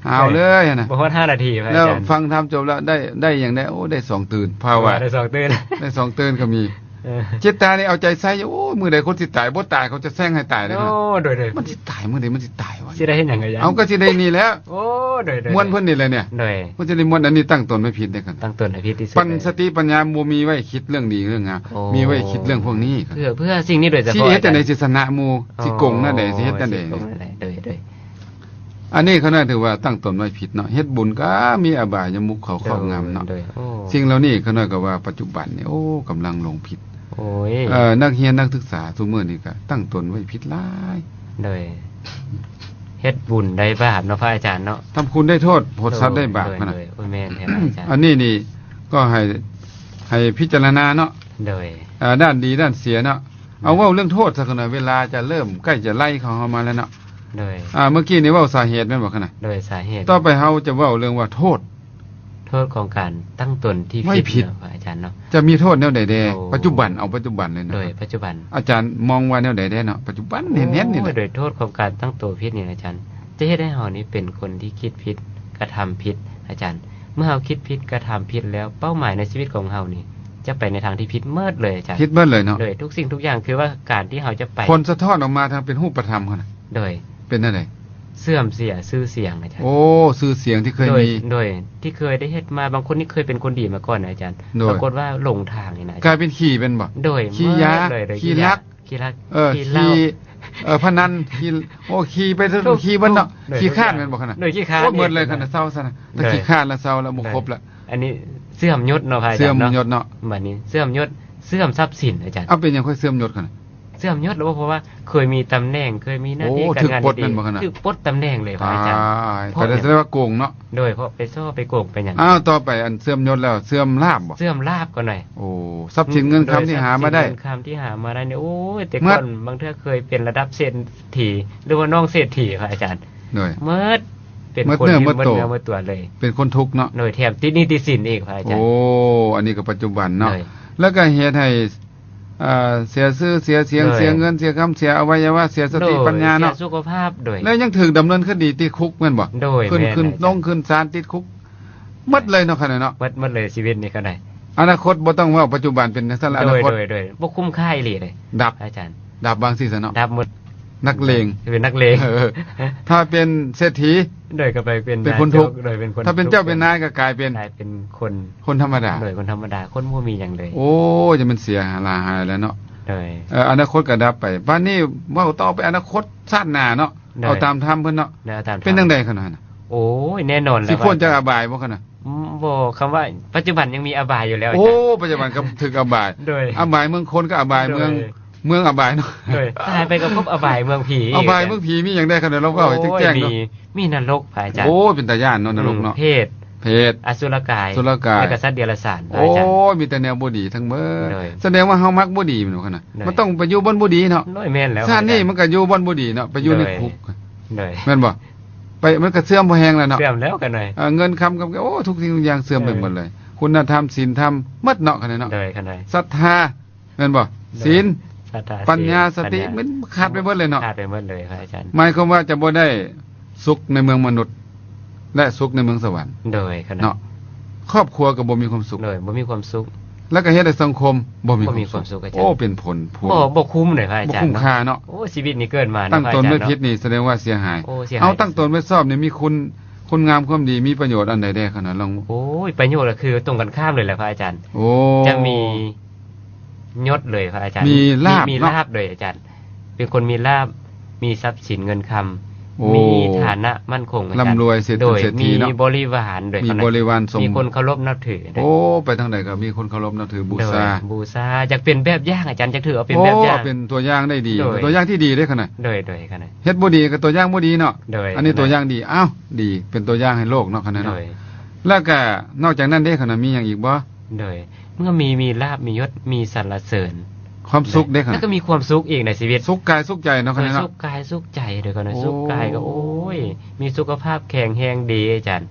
หาวเลยน่ะ บ่ฮอด5นาทีพระอา แล้ว จารย์ ฟังธรรมจบแล้วได้อย่างได้โอ้ได้2ตื่นภาวะ ได้2ตื่น ได้2ตื่นก็มี เออ จิตตานี่เอาใจใส่อยู่โอ้มื้อใดคนสิตายบ่ตายเขาจะแซงให้ตายได้ โอ้ คั่น โดย มันสิตายมื้อใดมันสิตายวะ สิได้เฮ็ดหยังอาจารย์ เอาก็สิได้นี่แล้ว โอ้โดย ม่วนเพิ่นนี่แหละเนี่ย โดย เพิ่นจะได้ม่วนอันนี้ตั้งตนไม่ผิดได้คั่น ตั้งตนให้พิษที่สุด ปัญ เลย สติปัญญาบ่มีไว้คิดเรื่องดีเรื่องงาม โอ้ มีไว้คิดเรื่องพวกนี้ครับ เพื่อสิ่งนี้โดยเฉ สิ พาะ เฮ็ดจังได๋ อาจารย์ สิชนะหมู่สิโกงนั่นใดสิเฮ็ดจังได๋ โอ้สิโกงนั่นใดโดย อันนี้เขาน่าถือว่าตั้งตนไว้ผิดเนาะเฮ็ดบุญก็มีอบายมุขเขาครอบงำเนาะ โดยโอ้ สิ่งเหล่านี้เขาน่าก็ว่าปัจจุบันนี่โอ้กำลังลงผิด โอ้ย นักเรียนนักศึกษาทุกมื้อนี่ก็ตั้งตนไว้ผิดหลาย โดยเฮ็ดบุญได้บาปเนาะพระอาจารย์เนาะ ทำคุณได้โทษโทษสัตว์ได้บาป โดย พะนะ โดยโอ้ยแม่นแท้พระอาจารย์ อันนี้นี่ก็ให้พิจารณาเนาะ โดย ด้านดีด้านเสียเนาะเอาเว้าเรื่องโทษซะก่อนหน่อยเวลาจะเริ่มใกล้จะไล่เขาเฮามาแล้วเนาะ โดย เมื่อกี้นี่เว้าสาเหตุแม่นบ่คั่นน่ะ โดยสาเหตุ ต่อไปเฮาจะเว้าเรื่องว่าโทษ โทษของการตั้งตนที่ ไม่ผิด เนาะพระอาจารย์เนาะ จะมีโทษแนวใดแด โอ้ ปัจจุบันเอาปัจจุบันเลยนะ โดยปัจจุบัน อาจารย์มองว่าแนวใดแดเนาะปัจจุบันเห็นๆนี่ โอ้ นะ โดยโทษของการตั้งตัวผิดนี่อาจารย์ จะเฮ็ดให้เฮานี่เป็นคนที่คิดผิดกระทำผิดอาจารย์ เมื่อเฮาคิดผิดกระทำผิดแล้วเป้าหมายในชีวิตของเฮานี่ จะไปในทางที่ผิดเมิดเลยอาจารย์ คิดเบิดเลยเนาะ โดยทุกสิ่งทุกอย่างคือว่าการที่เฮาจะไป ผลสะท้อนออกมาทางเป็นรูปธรรมคั่นน่ะ โดย เป็นจังได เสื่อมเสียชื่อเสียงอาจารย์ โอ้ชื่อเสียงที่เคย โดย มี โดยที่เคยได้เฮ็ดมาบางคนนี่เคยเป็นคนดีมาก่อนนะอาจารย์ โดย ปรากฏว่าหลงทางนี่นะอาจารย์ กลายเป็นขี่เป็นบ่ โดย ขี้ยา เมิดเลยโดย ขี้ลัก ขี้ลัก ขี้ เหล้า พนันขี่โอ้ขี่ไป ทุก ขี่เบิ่นเนาะ โดย ขี่ข้าน ทุกอย่าง แม่นบ่คั่นน่ะ โดยขี้คร้าน โอ้เบิดเลย นี่ คั่นน่ะเศร้าซะนะถ้า โดย ขี่ข้านแล้วเศร้าแล้วบ่ครบละ อันนี้เสื่อมยศเนาะพระอา เสื่ จา อ ร ม ย์เนาะ ยศเนาะ บัดนี้เสื่อมยศเสื่อมทรัพย์สินอาจารย์ เอาเป็นหยังค่อยเสื่อมยศคั่นน่ะ เสื่อมยศแล้วเพราะว่าเคยมีตำแหน่งเคยมีหน้าที่ โอ้ การงาน ถูกปลด ดี แม่นบ่ขนาด คือปลดตำแหน่งเลยพระอาจารย์ เพราะ ก็แสดงว่าโกงเนาะ โดยเพราะไปซ่อไปโกงไปหยัง อ้าวต่อไปอันเสื่อมยศแล้วเสื่อมลาภบ่ เสื่อมลาภก็หน่อย โอ้ทรัพย์สินเงินคำที่หามาได้ โยทรัพย์สินเงินคำที่หามาได้เนี่ยโอ้ยแต่ เมื่ ก่ อ อนบางเทื่อเคยเป็นระดับเศรษฐีหรือว่าน้องเศรษฐีพระอาจารย์ หน่อย เมื่อเป็น เมิด คน เนื้อ ที่ เมิดตัว เนื้อเมื่อตัวเลย เป็นคนทุกข์เนาะ โดยแถมติดหนี้ติดสินอีกพระอาจาร โอ้ ย์ อันนี้ก็ปัจจุบันเนาะ เลย แล้วก็เหตุให้เสียชื่อเสียเสียง เลย เสียเงินเสียคำเสียอวัยวะเสียสติ โดย ปัญญาเนาะ สียสุขภาพโดย แล้วยังถูกดำเนินคดีติดคุกแม่นบ่ โดย ขึ้น แม่น ขึ้น อาจารย์ ลงขึ้นศาลติดคุกหมดเลยเนาะคั่นน่ะเนาะ หมดเลยชีวิตนี่ก็ได้ อนาคตบ่ต้องเว้าปัจจุบันเป็นจังซั่นละอ โด นาย คต โดยบ่คุ้มค่าอีหลีเลย ดับ อาจารย์ ดับบางสิซะเนาะ ดับหมด นักเลง เป็นนักเลง เออถ้าเป็นเศรษฐี โดยก็ไปเป็น เป็นคนทุกข์ โดยเป็นคน ถ้าเป็นเจ้าเป็นนายก็กลายเป็น กลายเป็นคน คนธรรมดา โดยคนธรรมดาคนบ่มีหยังเลย โอ้จะมันเสียหาหายแล้วเนาะ โดย อนาคตก็ดับไปบ้านนี้เว้าต่อไปอนาคตชาติหน้าเนาะ ได้ เอาตามธรรมเพิ่นเนาะ แล้วตาม เป็นจังได๋ขนาดนั้น โอ้ยแน่นอน สิ แล้ว พ้นจากอบายบ่คั่นน่ะ บ่คำว่าปัจจุบันยังมีอบายอยู่แล้วอา โอ้ จารย์ ปัจจุบันก็ถึกอบาย โดย อบายเมืองคนก็อบาย โดย เมืองอบายเนาะ โดยตายไปก็พบอบายเมืองผี อบายเมืองผีมีหยังได้ขนาดเราก็เอาให้ถึกแจ้งเนาะ โอ้ยมีนรกพระอาจารย์ โอ้เป็นตาย่านเนาะนรกเนาะ เพศ เพศ อสุรกาย อสุรกาย และก็สัตว์เดรัจฉานพระ โอ้ อาจารย์ มีแต่แนวบ่ดีทั้งเบิด โดย แสดงว่าเฮามักบ่ดีแม่นบ่คั่นน่ะ โดย มันต้องไปอยู่บนบ่ดีเนาะ น้อยแม่นแล้ว ชาตินี้มันก็อยู่บนบ่ดีเนาะไปอยู่ใน โดย คุก โดย แม่นบ่ไปมันก็เสื่อมบ่แฮงแล้วเนาะ เสื่อมแล้วกันหน่อย เงินคำกับโอ้ทุกสิ่งทุกอย่างเสื่อมไปหมดเลย คุณธรรมศีลธรรมหมดเนาะคั่นเนาะ โดยกันหน่อย ศรัทธาแม่นบ่ศีล ศรัทธา ปัญญาสติ ปัญญ มันขาดไปหมดเลยเนาะ ขาดไปหมดเลยพระอาจารย์ หมายความว่าจะบ่ได้สุขในเมืองมนุษย์ และสุขในเมืองสวรรค์ โดยกันหน่อย เนาะครอบครัวก็บ่มีความสุข โดยบ่มีความสุข แล้วก็เฮ็ดให้สังคมบ่มี บ่มีความสุขอาจารย์ โอ้เป็นผลพวง บ่คุ้มเลยพระอา บ่ จาร คุ้ ย์ มค่าเนาะ โอ้ชีวิตนี้เกิดมานะ ตั้งตน พระ ไม่ อาจารย์ ผิดนี่แสดงว่าเสียหาย โอ้เสียหาย เอาตั้งตนไม่ชอบนี่มีคุณงามความดีมีประโยชน์อันใดได้ขนาดลอง โอ้ยประโยชน์ก็คือตรงกันข้ามเลยแหละพระอาจารย์ โอ้ จะมียศเลยพระอาจารย์ มีลาภ มี เนาะ ลาภเลยอาจารย์ เป็นคนมีลาภมีทรัพย์สินเงินคำ โอ้ มีฐานะมั่นคงอาจารย์ ร่ำรวยเศรษฐี โดย เศรษฐี มี เนาะ บริวารโดย มี ข้างใน บริวารสม มีคนเคารพนับถือโดย โอ้ไปทางใดก็มีคนเคารพนับถือบูชา โดยบูชาอยากเป็นแบบอย่างอาจารย์จะถือเอาเป็น โอ้ แบบอย่าง เป็นตัวอย่างได้ดี โดย ตัวอย่างที่ดีได้ขนาด โดยกันนะ เฮ็ดบ่ดีก็ตัวอย่างบ่ดีเนาะ โดย อันนี้ตัวอย่างดีอ้าวดีเป็นตัวอย่างให้โลกเนาะขนาด โด เนาะ ย แล้วก็นอกจากนั้นได้ขนาดมีหยังอีกบ่ โดยเมื่อมีลาภมียศมีสรรเสริญ ความสุขได้ข แล้ นาด วก็มีความสุขอีกในชีวิต สุขกายสุขใจเนาะขนาด สุ เนาะ ขกายสุขใจเดี๋ยวก่อนนะ โอ้ สุขกายก็โอ้ย มีสุขภาพแข็งแรงดีอาจารย์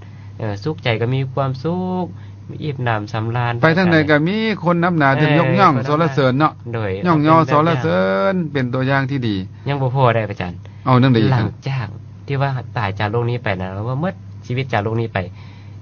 สุขใจก็มีความสุขมีอิ่มหนำสำราญ ไปทางใดก็มีคนนับหนาจนยกย่องสรรเสริญเนาะ โดย ย่องย่อสรร ญ เสริญเป็นตัวอย่างที่ดี ยังบ่พอได้อาจารย์ เอานั่นได้อีก หลั ค ง รับ จากที่ว่าตายจากโลกนี้ไปนะแล้วว่าเมื่อชีวิตจากโลกนี้ไป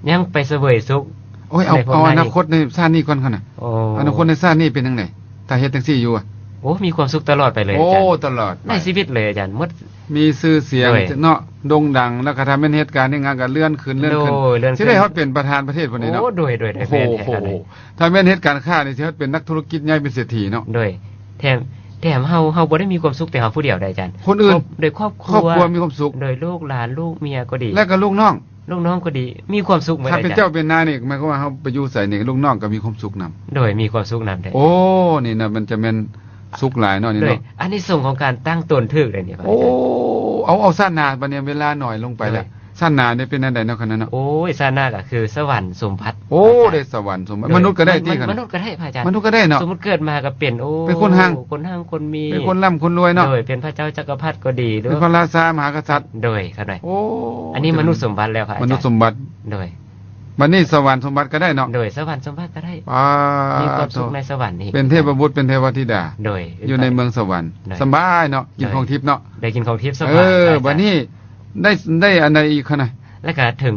ยังไปเสวยสุข โอ้ยเอา ในพวก เอา นั้น อนาคตในชาตินี้ก่อนขนาด โอ้ อนาคตในชาตินี้เป็นจังไดถ้าเฮ็ดจังซี่อยู่อะ โอ้มีความสุขตลอดไปเลย โอ้ อาจารย์ ตลอด ในชีวิตเลยอาจารย์หมด มีชื่อเสียง โดย เนาะโด่งดังแล้วก็ทำเป็นเหตุการณ์ในงานก็เลื่อนขึ้นเลื่อนขึ้น โดยเลื่อนขึ้น สิได้เฮาเป็นประธานประเทศพุ่นนี่เนาะ โอ้โดยแม่น โอ้ แท้ โห ๆเลย ถ้าแม่นเหตุการณ์ค้านี่สิเฮาเป็นนักธุรกิจใหญ่เป็นเศรษฐีเนาะ โดยแถมเฮาบ่ได้มีความสุขแต่เฮาผู้เดียวได้อาจารย์ คนอื่น โดยครอบค ครอบ รัว ครัวมีความสุข โดยลูกหลานลูกเมียก็ดี และก็ลูกน้อง ลูกน้องก็ดี มีความสุขเหมือน ถ้า อา เป็น จาร เจ้า ย์ เป็นนายนี่หมายความว่าเฮาไปอยู่ไสนี่ลูกน้องก็มีความสุขนํ โดยมีความสุขนำได้ โอ้ นี่นะมันจะเป็นสุขหลายเนาะนี่ โดย เนาะ อันนี้ส่งส์ของการตั้งตนถึกเลยเนี่ยพระ โอ้ อาจารย์ เอาสั้นหนาบัดเนี่ยเวลาหน่อยลงไปแล้ว ชาติหน้าเนี่ยเป็นอันใดเนาะคั่นเนาะ โอ้ยชาติหน้าก็คือสวรรค์สมบัติ โอ้ได้สวรรค์สมบัติมนุษย์ก็ได้ที่คั่น มนุษย์ก็ได้พระอาจารย์ มนุษย์ก็ได้เนาะ สมมุติเกิดมาก็เป็นโอ้ เป็นคนห่าง คนมี เป็นคนร่ำคนรวยเนาะ โดยเป็นพระเจ้าจักรพรรดิก็ดีหรือ เป็นพระราชามหากษัตริย์ โดยครับหน่อย โอ้ อันนี้มนุษย์สมบัติแล้วพระอาจารย์ มนุษย์สมบัติ โดย บัดนี้สวรรค์สมบัติก็ได้เนาะ โดยสวรรค์สมบัติก็ได้ อ่า มีความสุขในสวรรค์นี่ เป็นเทพบุตรเป็นเทวธิดา โดย อยู่ในเมืองสวรรค์ ได้ สบายเนาะกินของทิพย์เนาะ ได้กินของทิพย์ส เอบ าย อ พระอาจารย์ บัดนี้ได้อันใดอีกคั่นน่ะ แล้วก็ถึง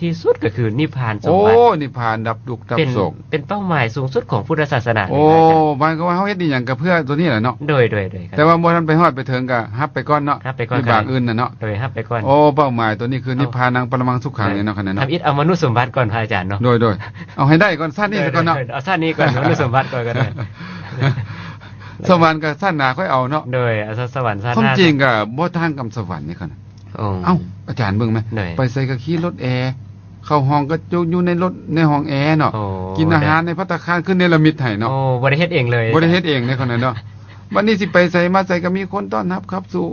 ที่สุดก็คือนิพพานสม โอ้ บัติ นิพพานดับทุกข์ดับ เป็น โศก เป็นเป้าหมายสูงสุดของพุทธศาสนา โอ้ เลยพระอาจารย์ บางก็ว่าเฮาเฮ็ดอีหยังก็เพื่อตัวนี้แหละเนาะ โดยครับ แต่ว่าบ่ทันไปฮอดไปถึงก็ฮับไปก่อนเนาะ ฮับไปก่อน วิบากอื่นน่ะเนาะ โดยครับไปก่อน โอ้เป้าหมายตัวนี้คือนิพพานังปรมังสุขังนี่เนาะคั่นน่ะเนาะ ทำอิฐเอามนุษย์สมบัติก่อนพระอาจารย์เนาะ โดยเอาให้ได้ก่อนสั้นนี่ซะก่อนเนาะ เอาชาตินี้ก่อนมนุษย์สมบัติก่อนก็ได้ สวรรค์กับสั้นหนาค่อยเอาเนาะ โดยเอาสวรรค์ชาติ ความ หน้า จริงก็บ่ทางกับสวรรค์นี่คั่นน่ะ โอ้ เอ้าอาจารย์เบิ่งไหม โดย ไปใส่ก็ขี่รถแอร์เข้าห้องก็อยู่ในรถในห้องแอร์เนาะ โอ้ กินอาหารในภัตตาคารขึ้นเนรมิตให้เนาะ โอ้บ่ได้เฮ็ดเองเลย บ่ได้เฮ็ดเองในคนนั้นเนาะวันนี้สิไปใส่มาใส่ก็มีคนต้อนรับครับสู่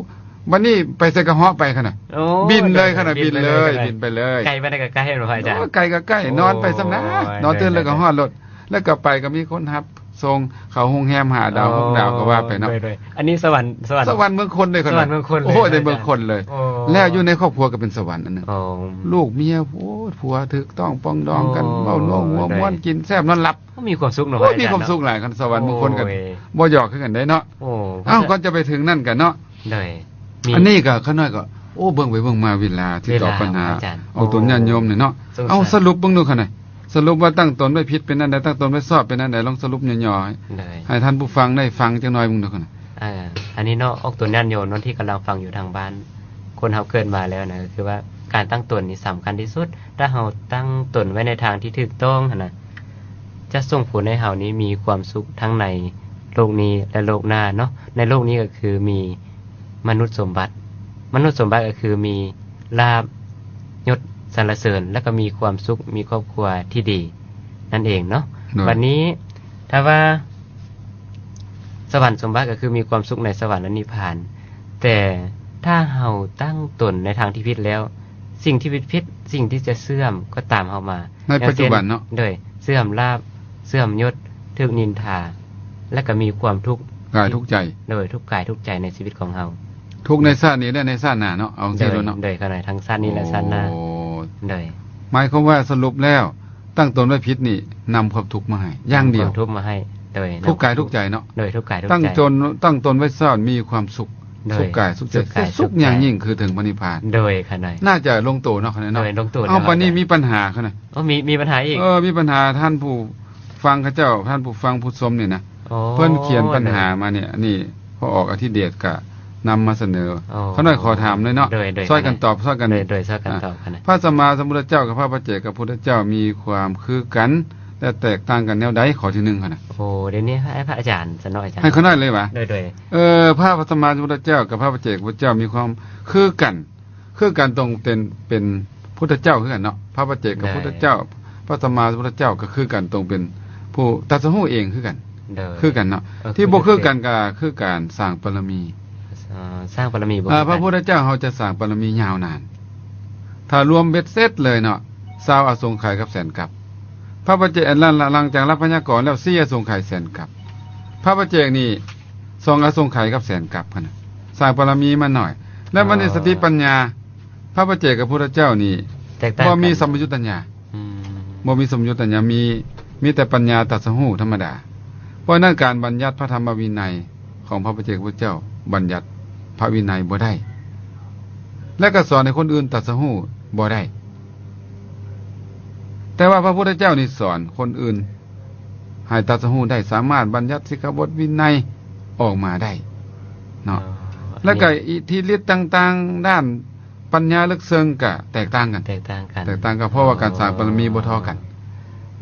วันนี้ไปใส่กระเหาะไปคั่นน่ะ โอ้ บินเลยคั่นน่ะบินเลยบินไปเลย ไกลไปได้ก็ใกล้เหรอพระอาจารย์ โอ้ไกลก็ใกล้ โอ้ นอนไปซำนะ โอ้ย นอนตื่นแล้วก็ ได้ ฮอดรถแล้วก็ไปก็มีคนรับส่งเข้าโรงแรมหาดาว6ดาวก็ว่าไปเนาะ โดยอันนี้สวรรค์ สวรรค์เมืองคนเลยคน สวรรค์เมืองคนเลย โอ้ได้เมืองคนเลย โอ้ แล้วอยู่ในครอบครัวก็เป็นสวรรค์อันนึง โอ้ ลูกเมียโอ้ผัวถูกต้องปองดองกัน โอ้ เมาโน่หัว ได้ ม้วนกินแซ่บนอนหลับ มีความสุขเนาะพ โอ้ ระอาจารย์ มีความสุขหลายกันสวรรค์เมืองคนกัน โอ้ย บ่หยอกคือกันได้เนาะ โอ้ เอ้าก่อนจะไปถึงนั่นกันเนาะ โดยมี อันนี้ก็ข้าน้อยก็โอ้เบิ่งไปเบิ่งมาเวลาที่ตอบปัญหา เวลาอาจารย์ เอาตัวญาติโยมเนี่ยเนาะ สงสาร เอาสรุปเบิ่งดูคั่นน่ะสรุปว่าตั้งตนไว้ผิดเป็นอันใดตั้งตนไว้ชอบเป็นอันใดลองสรุปย่อๆให้ เลย ให้ท่านผู้ฟังได้ฟังจังหน่อยเบิ่งดูคั่นน่ะ อันนี้เนาะออกตัวญาติโยมเนาะที่กำลังฟังอยู่ทางบ้าน คนเฮาเกิดมาแล้วนะก็คือว่าการตั้งตนนี่สำคัญที่สุด ถ้าเฮาตั้งตนไว้ในทางที่ถูกต้องหั่นน่ะจะส่งผลให้เฮานี้มีความสุขทั้งในโลกนี้และโลกหน้าเนาะในโลกนี้ก็คือมีมนุษย์สมบัติ มนุษย์สมบัติก็คือมีลาภยศสรรเสริญ และก็มีความสุขมีครอบครัวที่ดี นั่นเองเนาะ วันนี้ถ้าว่าสวรรค์สมบัติก็คือมีความสุขในสวรรค์และนิพพาน แต่ถ้าเฮาตั้งตนในทางที่ผิดแล้ว สิ่งที่ผิดสิ่งที่จะเสื่อมก็ตามเฮามา ในปัจจุบันเนาะ โดยเสื่อมลาภเสื่อมยศถูกนินทา และก็มีความทุกข์ กายทุกข์ใจ โดยทุกกายทุกใจในชีวิตของเฮา ทุกข์ในชาตินี้และในชาติหน้าเนาะเอา โด ซี่ ย แล้วเนาะ โดยขณะทั้งชาตินี้และชาติหน้า โอ้ โดย หมายความว่าสรุปแล้วตั้งตนไว้ผิดนี่นำความทุกข์มาให้อย่างเดียว ความทุกข์มาให้โดย ทุกข์กายทุกข์ใจเนาะ โดยทุกกายทุกใจ ตั้งตนไว้ซ่อนมีความสุข โดย สุขกายสุขใจ สุขกาย สุข สุขใจ อย่างยิ่งคือถึงพระนิพพาน โดยขณะ น่าจะลงตัวเนาะขนาด โด เนาะ ยลงตัว เอาวันนี้มีปัญหาขนาด มีปัญหาอีก มีปัญหาท่านผู้ฟังเขาเจ้าท่านผู้ฟังผู้ชมเนี่ยนะ โอ้ เพิ่นเขียนปัญหามาเนี่ยนี่พอออกอธิเดชก็นำมาเสนอ โอ้ เขาหน่อยขอถามเลยเนาะ โดย ช่วยกันตอบช่วยกัน โดยช่วยกันตอบขณะ พระสัมมาสัมพุทธเจ้ากับพระปัจเจกกับพุทธเจ้ามีความคือกันและแตกต่างกันแนวใดขอที่หนึ่งค่ะนะ โอ้เดี๋ยวนี้ให้พระอาจารย์สนออาจารย์ ให้เขาหน่อยเลยวะ โดย พระสัมมาสัมพุทธเจ้ากับพระปัจเจกพุทธเจ้ามีความคือกันตรงเป็นพุทธเจ้าคือกันเนาะพระปัจเจกกับพุทธเจ้า พระสัมมาสัมพุทธเจ้าก็คือกันตรงเป็นผู้ตรัสรู้เองคือกัน โดย คือกันเนาะที่บ่คือกันก็คือการสร้างบารมี สร้างบารมีบ่ พระพุทธเจ้าเขาจะสร้างบารมียาวนาน ถ้ารวมเบ็ดเสร็จเลยเนาะสาวอสงไขยกับแสนกับ พระปัจเจกหลังจากรับพยากรณ์แล้ว4อสงไขยแสนกับ พระปัจเจกนี่2อสงไขยกับแสนกับพุ่นน่ะสร้างบารมีมาหน่อย แล้วมันนี่สติปัญญา พระปัจเจกกับพุทธเจ้านี่ แตกต่าง บ่ กัน มีสัมปยุตตัญญา อืม บ่มีสัมปยุตตัญญามีแต่ปัญญาตรัสรู้ธรรมดา เพราะนั้นการบัญญัติพระธรรมวินัยของพระปัจเจกพุทธเจ้าบัญญัติพระวินัยบ่ได้ และก็สอนให้คนอื่นตรัสรู้บ่ได้ แต่ว่าพระพุทธเจ้านี่สอนคนอื่นให้ตรัสรู้ได้สามารถบัญญัติสิกขาบทวินัยออกมาได้เนาะแล้วก็อิทธิฤทธิ์ต่างๆด้านปัญญาลึกซึ้งก็แตกต่างกัน แตกต่างกัน แตกต่างกันเพราะว่าการสร้างบารมีบ่เท่ากัน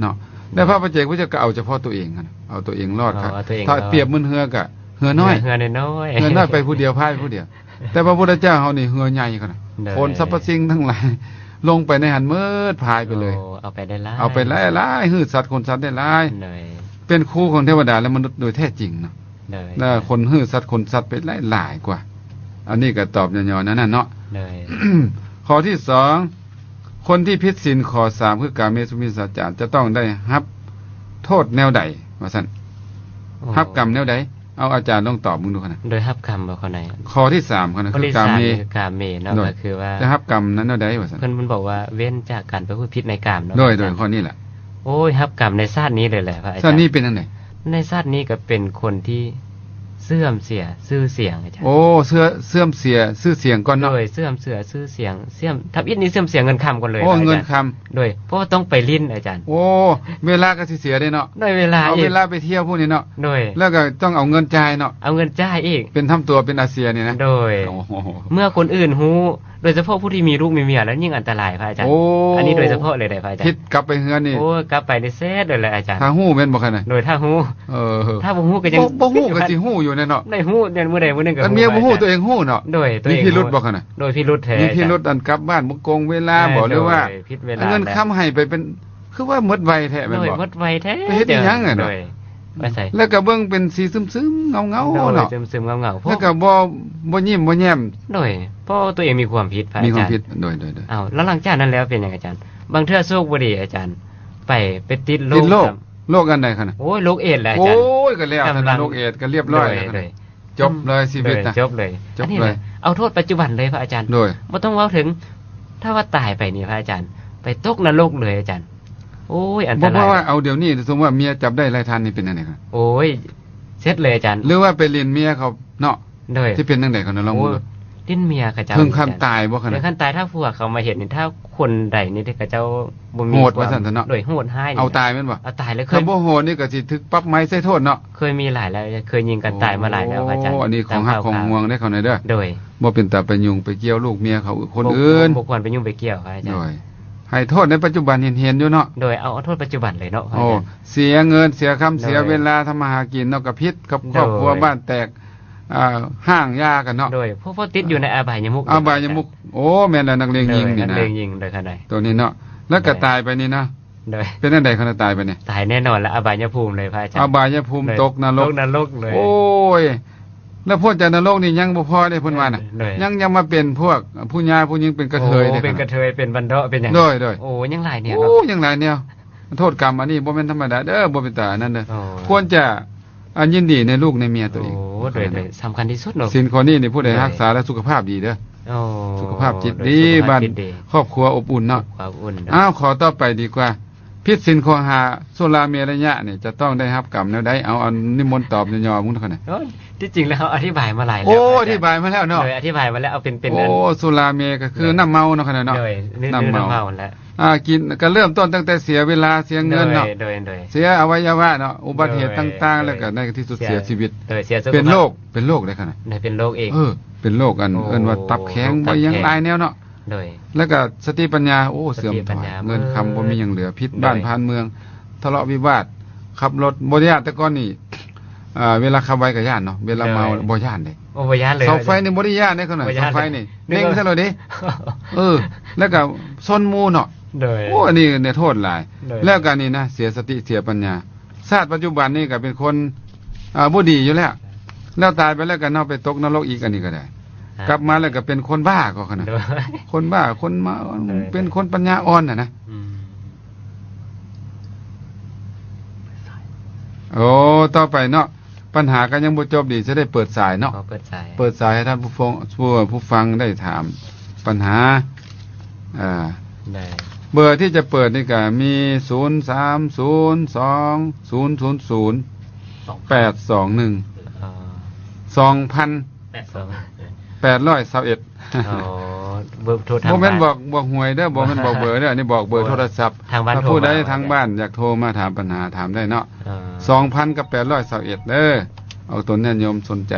เนาะและพระปัจเจกพุทธเจ้าก็เอาเฉพาะตัวเองกันเอาตัวเองรอดครับ เอาตัวเอง ถ้าร อด เปรียบเหมือนเหือก็เหือน้อย เฮือน้อย เหือน้อยไปผู้เดียวพายผู้เดียว แต่พระพุทธเจ้าเฮานี่เหือใหญ่กัน ได้ คนสรรพสิ่งทั้งหลาย ลงไปในหันมืดพายไปเลย โอ้เอาไปได้หลาย เอาไปหลายๆหือสัตว์คนสัตว์ได้หลาย เลย เป็นครูของเทวดาและมนุษย์โดยแท้จริงเนาะ เลย แล้วคนหือสัตว์คนสัตว์ไปหลายๆกว่า อันนี้ก็ตอบย่อๆนั่นน่ะเนาะ เลย ข้อที่สองคนที่ผิดศีลข้อสามคือกาเมสุมิสาจารจะต้องได้รับโทษแนวใดว่าซั่นรับกรรมแนวใดเอาอาจารย์ลองตอบมึงดูคั่นน่ะ โดยรับกรรมบ่เข้าใน ข้อที่3คั่นน่ะ ข้อ คือ ที่ กา สาม เม คือกามเมเนาะ โดย ก็คือว่า จะรับกรรมนั้นแนวใดว่าซั่น เพิ่นมันบอกว่าเว้นจากการประพฤติผิดในกามเนาะ โดย อาจารย์ ข้อนี้แหละ โอ้ยรับกรรมในชาตินี้เลยแหละพระอาจารย์ ท่านนี้เป็นอันไหน ในชาตินี้ก็เป็นคนที่เสื่อมเสียชื่อเสียงอาจารย์ โอ้เสื่อมเสียชื่อเสียงก่อน โด เนาะ ยเสื่อมเสียชื่อเสียงเสื่อมทับอิฐนี้เสื่อมเสียเงินคำก่อนเลย โอ้ พระอาจารย์ เงินคำ โดยเพราะว่าต้องไปลิ้นอาจารย์ โอ้เวลาก็สิเสียได้เนาะ โดยเวลา เอา อี เว ก ลาไปเที่ยวพวกนี้เนาะ โดย แล้วก็ต้องเอาเงินจ่ายเนาะ เอาเงินจ่ายอีก เป็นทำตัวเป็นอาเซียนี่นะ โดย โอ้โห เมื่อคนอื่นฮู้โดยเฉพาะผู้ที่มีลูกมีเมียแล้วยิ่งอันตรายพระอาจารย์ โอ้ อันนี้โดยเฉพาะเลยได้พระอาจาร คิด ย์ กลับไปเฮือนนี่ โอ้กลับไปในเซตเลยแหละอาจารย์ ถ้าฮู้แม่นบ่คั่นน่ะ โดยถ้าฮู้ เออ ถ้าบ่ฮู้ก็ยัง บ่ฮู้ก็สิฮู้อยู่แน่เนาะ ได้ฮู้เดือนมื้อใดมื้อหนึงก็ อันเมียบ่ฮู้ตัวเองฮู้เนาะ โดยตัว มี เอง พิรุธบ่คั่นน่ะ โดยพิรุธแท้ มีพิรุธอันกลับบ้านบ่โกงเวลาบ่หรือว่า โดยผิดเวลา เงินค้ำให้ไปเป็นคือว่าหมดไวแท้แม่น โดย บ่ หมดไวแท้ ไปเฮ็ดอีหยังอะเนาะ โดยไปใส่ แล้วก็เบิ่งเป็นสีซึมๆเงาๆ โดย เนาะ ซึมๆเงาๆเพ แล้ว ราะ ก็บ่ยิ้มบ่แย้ม โดยเพราะตัวเองมีความผิดพระ มี อา ความ จารย์ ผิดโดย อ้าวแล้วหลังจากนั้นแล้วเป็นยังไงอาจารย์ บางเทื่อโชคบ่ดีอาจารย์ ไปติดโร ติ ค ดโรค ครับ โรคอันใดคั่นน่ะ โอ้ยโรคเอดส์แหละอา โอ้ จารย์ ยก็แล้ว กำลัง โรคเอดส์ก็เรียบร้อยแล้ว โดย จบเลยชีวิต โด น่ะ จบเลย จบ อันนี้ เลย นะเอาโทษปัจจุบันเลยพระอาจารย์ โดย บ่ต้องเว้าถึง ถ้าว่าตายไปนี่พระอาจารย์ ไปตกนรกเลยอาจารย์ โอ้ยอันต บ่ รา เพราะว่าย นะ เอาเดี๋ยวนี้สมมุติว่าเมียจับได้รายทันนี่เป็นอันไหนครับ โอ้ยเสร็จเลยอาจารย์ หรือว่าไปเรียนเมียเขาเนาะ โดย ที่เป็นจังได๋เขาเนาะลอง โอ้ ดู ยดิ้นเมียเขาเจ้า เพิ่งคำตายบ่คั่น เดี๋ยว น่ะ ขั้นตายถ้าพวกเขามาเห็นนี่ถ้าคนใดนี่ที่เขาเจ้าบ่มี โหดว่าซั่นเถอะเนาะ โดยโหดให้นี่ เอาตายแม่นบ่ เอาตายเลยเค ถ้าย บ่โหดนี่ก็สิถึกปรับไม้ใส่โทษเนาะ เคยมีหลายแล้วเคยยิงกันตายมาหลายแล้วพระอาจารย์ โอ้อันนี้ของฮักของห่วงได้เขาหน่อยเด้อ โดย บ่เป็นตาไปยุ่งไปเกี่ยวลูกเมียเขาคนอื่น บ่ควรไปยุ่งไปเกี่ยวพระอาจาร โด ย์ ยให้โทษในปัจจุบันเห็นอยู่เนาะ โดยเอาโทษปัจจุบันเลยเนาะพระอา โอ้ จารย์ เสียเงินเสียคำ โดย เสียเวลาทำมาหากินเนาะกับพิษกับครอบครัว โดย บ้านแตกห้างยากันเนาะ โดยพวกติดอยู่ในอบายมุก อบายมุกโอ้แม่นแล้วนักเลงยิงนี่ นัก นะ เลงยิงโดยขนาด ตัวนี้เนาะแล้วก็ตายไปนี่นะ โดย เป็นจังได๋เขาตายไปเนี่ย ตายแน่นอนแล้วอบายภูมิเลยพระอาจารย์ อบายภูมิตกนรก นรกเลย โอ้ย แล้วพ้นจากนรกนี่ยังบ่พอได้เพิ่นว่าน่ะ โดย ยังมาเป็นพวกผู้ญาผู้หญิงเป็นกระเทย โอ้ ได้ เป็นกระเทยเป็นบันเดาะเป็นอย่าง โดยโดย โอ้ยังหลายเนี่ย โอ้ เนาะ ยังหลายแนวโทษกรรมอันนี้บ่แม่นธรรมดาเด้อบ่เป็นตาอันนั้นเด้อ โอ้ ควรจะยินดีในลูกในเมียตัวเอง โอ้โดยสำคัญที่สุดเนาะ สินข้อนี้นี่ผู้ใด โดย รักษาและสุขภาพดีเด้อ โอ้ สุขภาพจิต โย ดี สุขภ บ้าน จิตดี ครอบครัวอบอุ่นเนาะ ความอุ่นเนาะ อ้าวขอต่อไปดีกว่า พิษสินข้อหาสุราเมรยะนี่จะต้องได้รับกรรมแนวใดเอาอันนิมนต์ตอบย่อๆมึงเท่านั้น โอ้ที่จริงแล้วเขาอธิบายมาหลายแล้ว โอ้ พระ อธิบายมาแล้วเนาะ โดยอธิบายมาแล้วเอาเป็น โอ้สุราเมก็คือน้ำเมาเนาะขนาดเนาะ โดยนื้อ น้ำเมา น้ำเมาแล้ว กินก็เริ่มต้นตั้งแต่เสียเวลาเสียเงินเนาะ โดย เสียอวัยวะเนาะอุบัติเหตุ โดย ต่างๆ แล้วก็ในที่สุดเสียชีวิต โดยเสียสุขภาพ เป็นโรคได้ขนาด โดยเป็นโรคเอง เป็นโรคอัน โอ้ เอิ้นว่าตับแข็ง โรคตั บ่ บ ยัง แข็ง หลายแนวเนาะ โดย แล้วก็สติปัญญาโอ้ สติ เสื่อมถ ปัญ อย ญา เงินคำบ่มีหยังเหลือพิษ โดย บ้านพานเมือง ทะเลาะวิวาทขับรถบ่ย่านแต่ก่อนนี่เวลาขับไว้ก็ย่านเนาะเวลาเมาบ่ย่านเด้ โอ้บยานเลย เสาไฟนี่บ่ได้ย่านเด้เขาน่ะ บ่ย้าน เสาไฟนี่ นึก เด้ง ว่า ซะเลยเด้แล้วก็ซนหมู่เนาะ โดย โอ้อันนี้เนี่ยโทษหลาย โดย แล้วก็นี่นะเสียสติเสียปัญญาชาติปัจจุบันนี่ก็เป็นคนบ่ดีอยู่แล้ว แล้วตายไปแล้วก็เนาไปตกนรกอีกอันนี้ก็ได้ กลับมาแล้วก็เป็นคนบ้าก็ขนาด โดย คนบ้าคนเมา โดย เป็นคนปัญญาอ่อนนะ อืม โอ้ต่อไปเนาะปัญหาก็ยังบ่จบดีจะได้เปิดสายเนาะ ขอเปิดสาย เปิดสายให้ท่านผู้ฟังได้ถามปัญหาได้ เบอร์ที่จะเปิดนี่ก็มี03020000821 สอง 2,821 อ๋อเบอร์โทรทาง บ่แม่น บ้าน บอกหวยเด้อบ่แม่นบอกเบอร์เด้ออันนี้บอกเบอร์โทรศัพท์ ทางบ้าน ถ้า โทร ผู้ใด มา ทางบ้านอยากโทรมาถามปัญหาถามได้เนาะ เออ 2,821เด้อเอาตนเนี่ยโยมสนใจ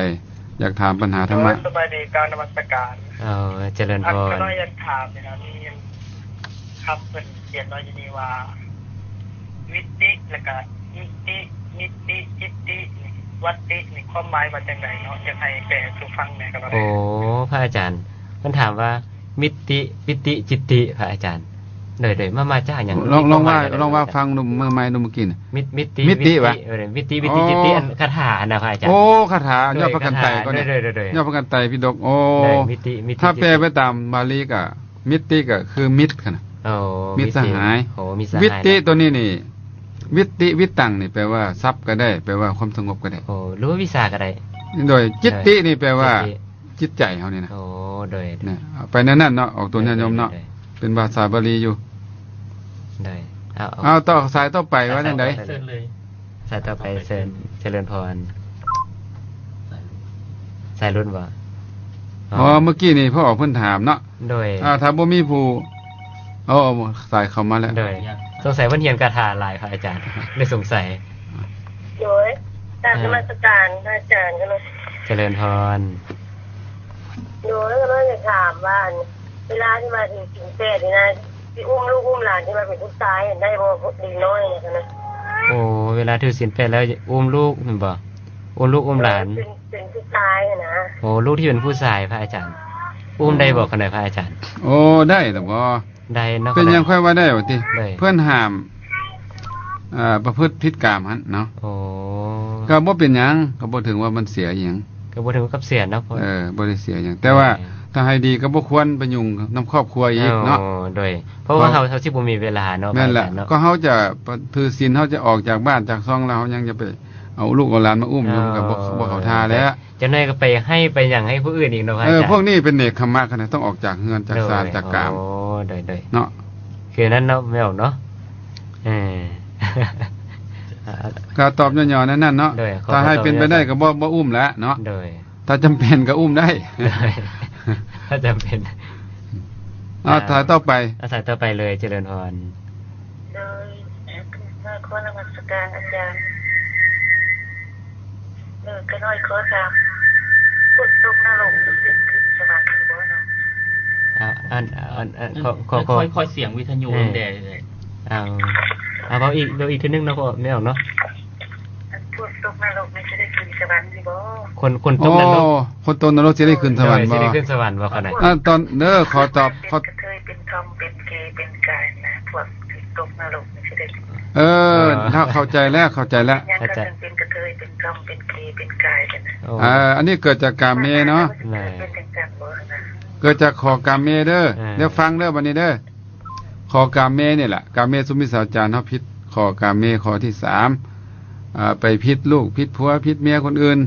อยากถามปัญหาธรรมะ สบายดีการนมัสการ เอาเจริญ อั พ น ร ก็น้อยอยากถามนะครับมีครับเป็นเขียนไว้อยู่นี่ว่า วิติแล้วก็นิติจิตติวัตตินี่ความหมายว่าจังไดเนาะจะให้แปลสู่ฟังแหน่ครับ โอ้พระอาจารย์มันถามว่ามิติปิติจิตติพระอาจารย์เลยมาจากอย่าง ลองว่าฟังดูเมื่อไม้ดูเมื่อกี้น่ะ มิติ มิติวะ มิติจิตติอันคาถานะพระอาจารย์ โอ้คาถาย่อพระกันไตรก็เนี่ย โดย ย่อพระกันไตรพี่ดกโอ้ มิติ ถ้าแปลไปตามบาลีก็ มิตติก็คือมิตรคั่นน่ะ โอ้ มิตรสหาย โอ้มิตรสหาย วิตติตัวนี้นี่วิตติวิตตังนี่แปลว่าทรัพย์ก็ได้แปลว่าความสงบก็ได้ โอ้หรือว่าวิสาก็ได้ โดยจิตตินี่แปลว่า จิตติ จิตใจเฮานี่นะ โอ้โดย เนี่ยเอาไปนั่นๆเนาะออกตัวญาติโยมเนาะเป็นภาษาบาลีอยู่ โดยเอา เอาต่อสายต่อไปว่าจังได๋ เชิญเลย สายต่อไปเชิญเจริญพรสายรุ่นบ่ อ๋อเมื่อกี้นี่พ่อออกเพิ่นถามเนาะ โดย ถ้าบ่มีผู้เอาสายเข้ามาแล้ว โดยสงสัยว่าเรียนคาถาหลายพระอาจารย์เลยสงสัย โดยตามนมัสการพระอาจารย์ก็เลย เจริญพร โดยก็เลยจะถามว่าเวลาที่มาถึงสิงแปดนี่นะที่อุ้มลูกอุ้มหลานที่มาเป็นผู้ตายได้บ่ดีน้อยเนี่ยนะ โอ้เวลาถือศีล8แล้วอุ้มลูกแม่นบ่อุ้มลูกอุ้มหลาน เป็นผู้ตายนะ โอ้ลูกที่เป็นผู้ชายพระอาจารย์ อุ้มได้บอกกันได้พระอาจารย์ โอ้ได้แต่บ่ ได้เนาะ เป็นหยังค่อยว่าได้ว่าติ ได้ เพิ่นห้ามประพฤติผิดกามหั่นเนาะ โอ้ ก็บ่เป็นหยังก็บ่ถึงว่ามันเสียอิหยัง ก็บ่ถึงกับเสียเนาะพ่อ บ่ได้เสียหยังแต่ว่าถ้าให้ดีก็บ่ควรไปยุ่งนํครอบครัวอีกเนาะ โอ้โดยเพราะว่าเขาสิบ่มีเวลาเนาะพระ นั่น อา แหละ จารย์เนาะ ก็เฮาจะถือศีลเฮาจะออกจากบ้านจากซองแล้วเฮายังจะไปเอาลูกเอาหลานมาอุ้มอยู่มันก็บ่เข้าท่าแล้ว จังได๋ก็ไปให้ไปหยังให้ผู้อื่นอีกเนาะพระอาจารย์ พวกนี้เป็นเนกขมะขนาดต้องออกจากเฮือนจากศาลจากกาม โอ้โดย เนาะ คือนั้นเนาะแม่ออกเนาะเออ ก็ตอบย่อๆนั่นๆเนาะ โดยขอ ถ้าให้เป็นไปได้ ขอ ก็บ่อุ้มแล้วเนาะ โดย ถ้าจำเป็นก็อุ้มได้ ถ้าจำเป็น ถ่ายต่อไป อาศัยต่อไปเลยเจริญพร โดยขอนมัสการอาจารย์ก็น้อยขอครับพุทธตกนรกสุดขึ้นสวรรค์คือบ่เนาะ ขอ ค่อยๆเสียงวิทยุแดดเลย เอาอีกทีนึงเนาะพ่อไม่ออกเนาะ พุทธตกนรกไม่ใช่ได้ขึ้นสวรรค์สิบ่ คนต โอ้ กนั้นเนาะ คนตนนรกสิได้ขึ้นสวรรค์ สิ บ่ ได้ขึ้นสวรรค์บ่ขนาด ตอนขอตอบ เป็นกระเทยเป็นทอมเป็นเกย์เป็นกายนะพวกที่ตกนรกไม่ใช่ได้ ถ้าเข้าใจแล้ว ยังก็จะเป็นกระเทยเป็นทอมเป็นเกย์เป็นกายกันนะ อันนี้เกิดจากกามเมเนาะ เป็นจังจังบ่นะ เกิดจากขอกามเมเด้อเดี๋ยวฟังเด้อบัดนี้เด้อขอกามเมนี่แหละกามเมสุมิสาจารเฮาผิดขอกามเมข้อที่3ไปผิดลูกผิดผัวผิดเมียคนอื่น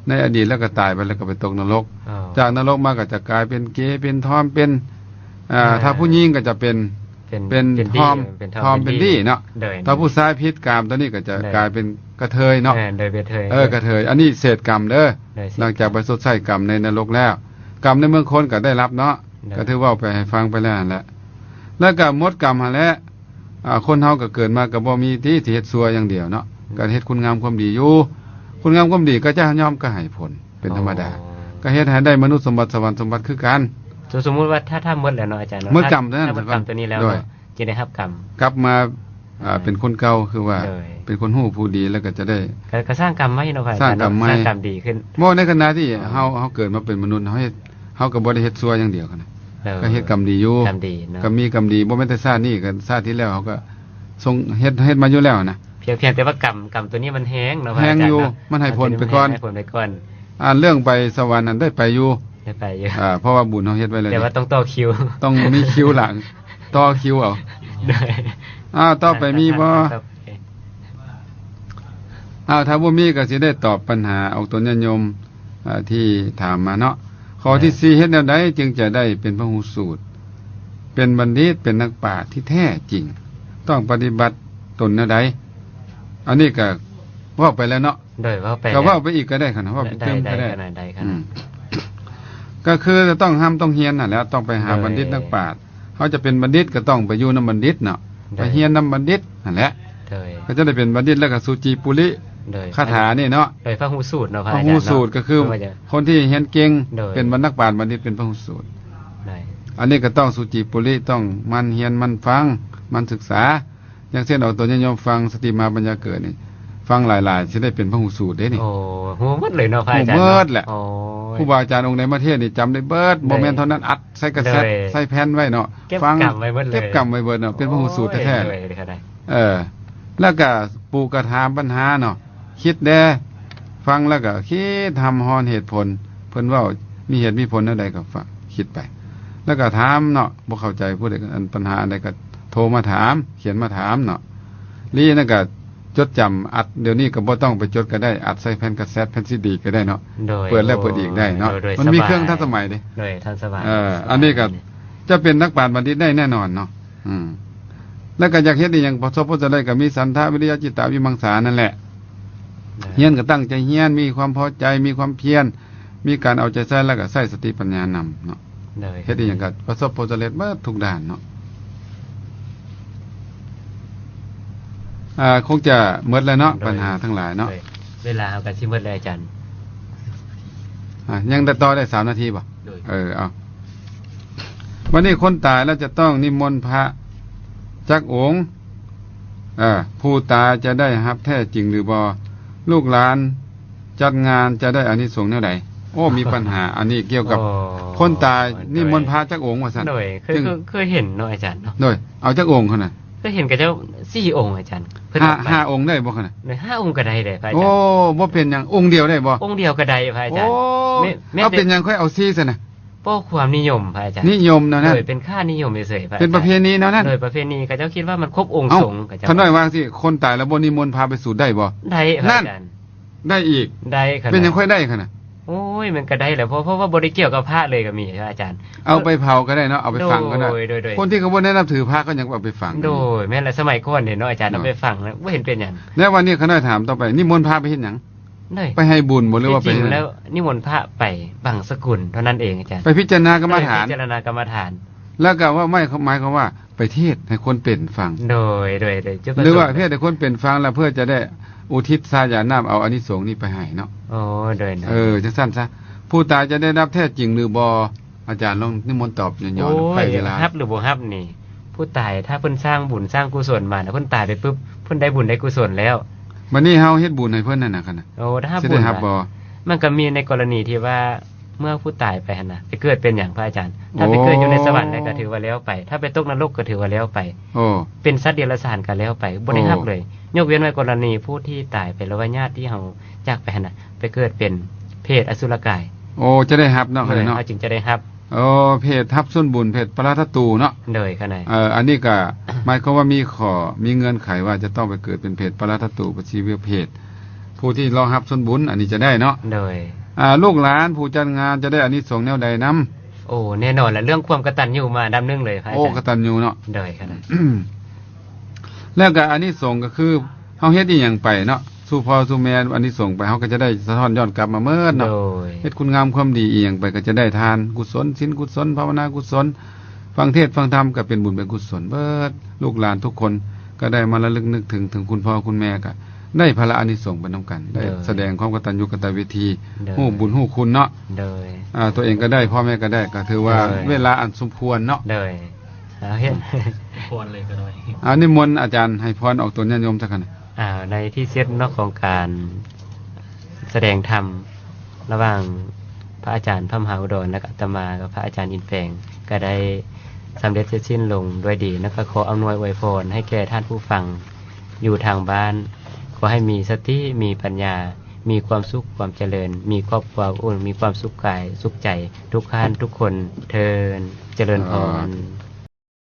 ในอดีตแล้วก็ตายไปแล้วก็ไปตกนรก จากนรกมาก็จะกลายเป็นเกย์เป็นทอมเป็นถ้าผู้หญิงก็จะเป็นทอมเป็นดีเนาะถ้าผู้ชายผิดกามตัวนี้ก็จะกลายเป็นกระเทยเนาะ โดยเทย กระเทยอันนี้เศษกรรมเด้อหลังจากไปสดใช้กรรมในนรกแล้วกรรมในเมืองคนก็ได้รับเนาะก็ถือว่าไปให้ฟังไปแล้วนั่นแหละแล้วก็หมดกรรมหั่นแหละคนเฮาก็เกิดมาก็บ่มีที่เฮ็ดชั่วอย่างเดียวเนาะก็เฮ็ดคุณงามความดีอยู่คุณงามความดีก็จะยอมก็ให้ผลเป็นธรรมดาก็เฮ็ดให้ได้มนุษย์สมบัติสวรรค์สมบัติคือกัน สมมุติว่าถ้าหมดแล้วเนาะอาจารย์ หมดกรรมเท่านั้น ถ้าหมดกรรมตัวนี้แล้ว ด้วย จะได้รับกรรม กลับมาเป็นคนเก่าคือว่า โดย เป็นคนฮู้ผู้ดีแล้วก็จะได้ ก็สร้างกรรมใหม่เนาะพระอาจารย์ สร้างกรรมใหม่ สร้างกรรมดีขึ้น บ่ในขณะที่เฮาเกิดมาเป็นมนุษย์เฮาก็บ่ได้เฮ็ดชั่วอย่างเดียวกันนะก็เฮ็ดกรรมดีอยู่ กรรมดีเนาะ ก็มีกรรมดีบ่แม่นแต่ชาตินี้ก็ชาติที่แล้วเขาก็ทรงเฮ็ดมาอยู่แล้วนะ เพียงแต่ว่ากรรมตัวนี้มันแห้งเนาะพระ แห้ อาง จารย์ อยู่ เนาะ มันให้ผลไปก่อน ให้ผลไปก่อน เรื่องไปสวรรค์นั้นได้ไปอยู่ ได้ไปอยู่ เพราะว่าบุญเฮาเฮ็ดไว้แล้ว แต่ว่าต้องต่อคิว ต้องมีคิวหลังต่อคิวเอา ได้ ต่อไปมีบ่ ต่อไป ถ้าบ่มีก็สิได้ตอบปัญหาเอาตัวญาติโยมที่ถามมาเนาะข้อที่4เฮ็ดแนวใดจึงจะได้เป็นพหูสูตรเป็นบัณฑิตเป็นนักปราชญ์ที่แท้จริง ต้องปฏิบัติตนแนวใดอันนี้ก็เว้าไปแล้วเนาะ โดยว่าไป ก็เว้าไปอีกก็ได้คั่นนะเว้าไปเติมก็ได้ ได้ข อื นาด มก็คือจะต้องต้องเรียนนั่นแหละต้องไปหาบัณฑิตนักปราชญ์เขาจะเป็นบัณฑิตก็ต้องไปอยู่นำบัณฑิตเนาะไปเรียนนำบัณฑิตนั่นแหละ โดย ก็จะได้เป็นบัณฑิตแล้วก็สุจีปุริ โดย คาถานี่เนาะ โดยพระหูสูตรเนาะพระ พ อา ระ จารย์ หู เนาะ สูตรก็คือ ว่าจะ คนที่เรียนเก่ง โดย เป็นนักปราชญ์บัณฑิตเป็นพระหูสูตร ได้ อันนี้ก็ต้องสุจีปุริต้องมันเรียนมันฟังมันศึกษา อย่างเช่นเอาตัวญาติโยมฟังสติมาปัญญาเกิดนี่ฟังหลายๆสิได้เป็นพระหูสูตรเด้นี่ โอ้โหหมดเลยเนาะพระอาจารย์ โอ้หมดแหละ โอ้ย ครูบาอาจารย์องค์ในประเทศนี่จำได้เบิดบ่แม่นเท่านั้นอัดใส่กระแส เลย ใส่แผ่นไว้เนาะ เก็บ ฟัง กำไว้เบิดเลย เก็บกำไว้เบิดเนาะเป็นพระหูสูตรแท้ โอ้ยเลยก็ได้ ๆแล้วก็ปูกระถามปัญหาเนาะคิดแด่ฟังแล้วก็คิดทำฮอนเหตุผล เพิ่นเว้ามีเหตุมีผลเท่าใดก็ฟังคิดไป แล้วก็ถามเนาะบ่เข้าใจผู้ใดอันปัญหาอันใดก็โทรมาถาม เขียนมาถามเนาะลีนั่นก็จดจำอัดเดี๋ยวนี้ก็บ่ต้องไปจดก็ได้อัดใส่แผ่นคาสเซ็ตแผ่นซีดีก็ได้เนาะ โดย เปิดแล้วเปิดอีกได้เนาะ โดย มันมี สบาย เครื่องทันสมัยดิ โดยทันสบาย อันนี้ก็จะเป็นนักปราชญ์บัณฑิตได้แน่นอนเนาะแล้วก็อยากเฮ็ดอีหยังประสบผลสำเร็จก็มีสันทะวิริยะจิตตะวิมังสานั่นแหละเฮียนก็ตั้งใจเฮียนมีความพอใจมีความเพียรมีการเอาใจใส่แล้วก็ใส่สติปัญญานำเนาะ โดย เฮ็ดอีหยังก็ประสบผลสำเร็จเบิดทุกด้านเนาะคงจะหมดแล้วเนาะปัญหาทั้งหลายเนาะ โดยเวลาเอากันสิหมดเลยอาจารย์ ยังต่อได้3 นาทีบ่ โดย เอาวันนี้คนตายแล้วจะต้องนิมนต์พระจักองค์ผู้ตายจะได้รับแท้จริงหรือบ่ลูกหลานจัดงานจะได้อานิสงส์แนวใดโอ้มีปัญหา อันนี้เกี่ยวกับ โอ้ คนตายนิมนต์พระจักองค์ว่าซั่น โดย จึง เคยเห็นเนาะอาจารย์เนาะ โดยเอาจักองค์คั่นน่ะ เคยเห็นกับเจ้า4องค์อาจารย์เพิ่น ห้าองค์ได้บ่คั่นน่ะ ใน5องค์ก็ได้เลยพระอาจา โอ้ รย์ บ่เป็นหยังองค์เดียวได้บ่ องค์เดียวก็ได้พระอาจารย์ โอ้ แม่ เอาเป็นหยังค่อยเอาซี่ซั่นน่ะ เพราะความนิยมพระอาจารย์ นิยมแนวนั้น โดยเป็นค่านิยมเฉยๆพระอาจารย์ เป็นประเพณีแนวนั้น โดยประเพณีก็เจ้าคิดว่ามันครบองค์ เอ้า สงฆ์ก็เจ้า ท่านน้อยวางสิคนตายแล้วบ่นิมนต์พาไปสู่ได้บ่ ได้พ นั่ ระ น อาจารย์ ได้อีก ได้ครับ เป็นหยังค่อยได้คั่นน่ะ โอ้ยมันก็ได้แหละเพราะว่าบ่ได้เกี่ยวกับพระเลยก็มีพระอาจารย์ เอาไปเผาก็ได้เนาะเอาไปฝังก็ได้ โดย คนที่เขาบ่ได้นับถือพระก็ยังเอาไปฝัง โดยแม่นละสมัยก่อนเนี่ยเนาะอาจารย์เอาไปฟังแล้วบ่เห็นเป็นหยัง แล้ววันนี้เขาได้ถามต่อไปนิมนต์พระไปเฮ็ดหยัง ได้ ไปให้บุญบ่หรือว่าไป จริ เฮ็ ง ด ๆแล้วนิมนต์พระไปบังสกุลเท่านั้นเองอาจารย์ ไปพิจารณากรรมฐาน พิจารณากรรมฐาน แล้วก็ว่าไม่หมายความว่าไปเทศน์ให้คนเป็นฟัง โดยจุดประสงค์ หรือว่าเทศน์ให้คนเป็นฟังแล้วเพื่อจะได้อุทิศสายาน้ำเอาอานิสงส์นี้ไปให้เนาะ โอ้โดยนะ จังซั่นซะผู้ตายจะได้รับแท้จริงหรือบ่อาจารย์ลองนิมนต์ตอบย้อน โอ้ ๆไป ย เวลา ฮับหรือบ่ฮับนี่ ผู้ตายถ้าเพิ่นสร้างบุญสร้างกุศลมาแล้วเพิ่นตายไปปุ๊บเพิ่นได้บุญได้กุศลแล้ว วันนี้เฮาเฮ็ดบุญให้เพิ่นนั่นน่ะคั่นน่ะ โอ้ถ้า สิ บุ ได้ ญ รับบ่ มันก็มีในกรณีที่ว่าเมื่อผู้ตายไปหั่นน่ะไปเกิดเป็นอย่างพระอาจารย์ ถ้าไปเกิดอยู่ในสวรรค์แล้วก็ถือว่าแล้วไป ถ้าไปตกนรกก็ถือว่าแล้วไป โอ้ เป็นสัตว์เดรัจฉานก็แล้วไปบ่ได้รับเลย ยกเว้นไว้กรณีผู้ที่ตายไปแล้วว่าญาติที่เฮาจากไปหั่นน่ะไปเกิดเป็นเพศอสุรกาย โอ้จะได้รับเนาะคั่นเนาะ เขาจึงจะได้รับ โอ้เพศทับส่วนบุญเพศปราทตูเนาะ โดยขนาด อันนี้ก็ หมายความว่ามีข้อมีเงื่อนไขว่าจะต้องไปเกิดเป็นเพศปราทตูปชีวเพศผู้ที่รอรับส่วนบุญอันนี้จะได้เนาะ โดย ลูกหลานผู้จัดงานจะได้อานิสงส์แนวใดนํ โอ้แน่นอนแหละเรื่องความกตัญญูมาดำเนื่องเลยพระอา โอ้ จารย์ กตัญญูเนาะ โดยขนาด แล้วก็อานิสงส์ก็คือเฮาเฮ็ดอีหยังไปเนาะสู่พ่อสู่แม่อานิสงส์ไปเฮาก็จะได้สะท้อนย้อนกลับมาเมิด โด เนาะ ย เฮ็ดคุณงามความดีอีหยังไปก็จะได้ทานกุศลศีลกุศลภาวนากุศลฟังเทศน์ฟังธรรมก็เป็นบุญเป็นกุศลเบิดลูกหลานทุกคนก็ได้มาระลึกนึกถึงคุณพ่อคุณแม่ก็ได้พระอานิสงส์ไปนํกันได้แสดงความกตัญญูกตเวทีฮู้บุญฮู้คุณเนาะ โดย ตัวเองก็ได้พ่อแม่ก็ได้ก็ถือว่า เลย เวลาอันสมควรเนาะ โดยเอาเฮ็ด ควรเลยก็ได้ นิมนต์อาจารย์ให้พรออกตนญาติโยมสักกัน ในที่เซตนอกของการแสดงธรรมระหว่างพระอาจารย์พระมหาอุดรและอาตมากับพระอาจารย์อินแปลงก็ได้สำเร็จเสร็จสิ้นลงด้วยดีแล้วก็ขออำนวยอวยพรให้แก่ท่านผู้ฟังอยู่ทางบ้านขอให้มีสติมีปัญญา มีความสุขความเจริญ มีครอบครัวอุ่นมีความสุขกายสุขใจทุกท่านทุกคนเทินเจริญพร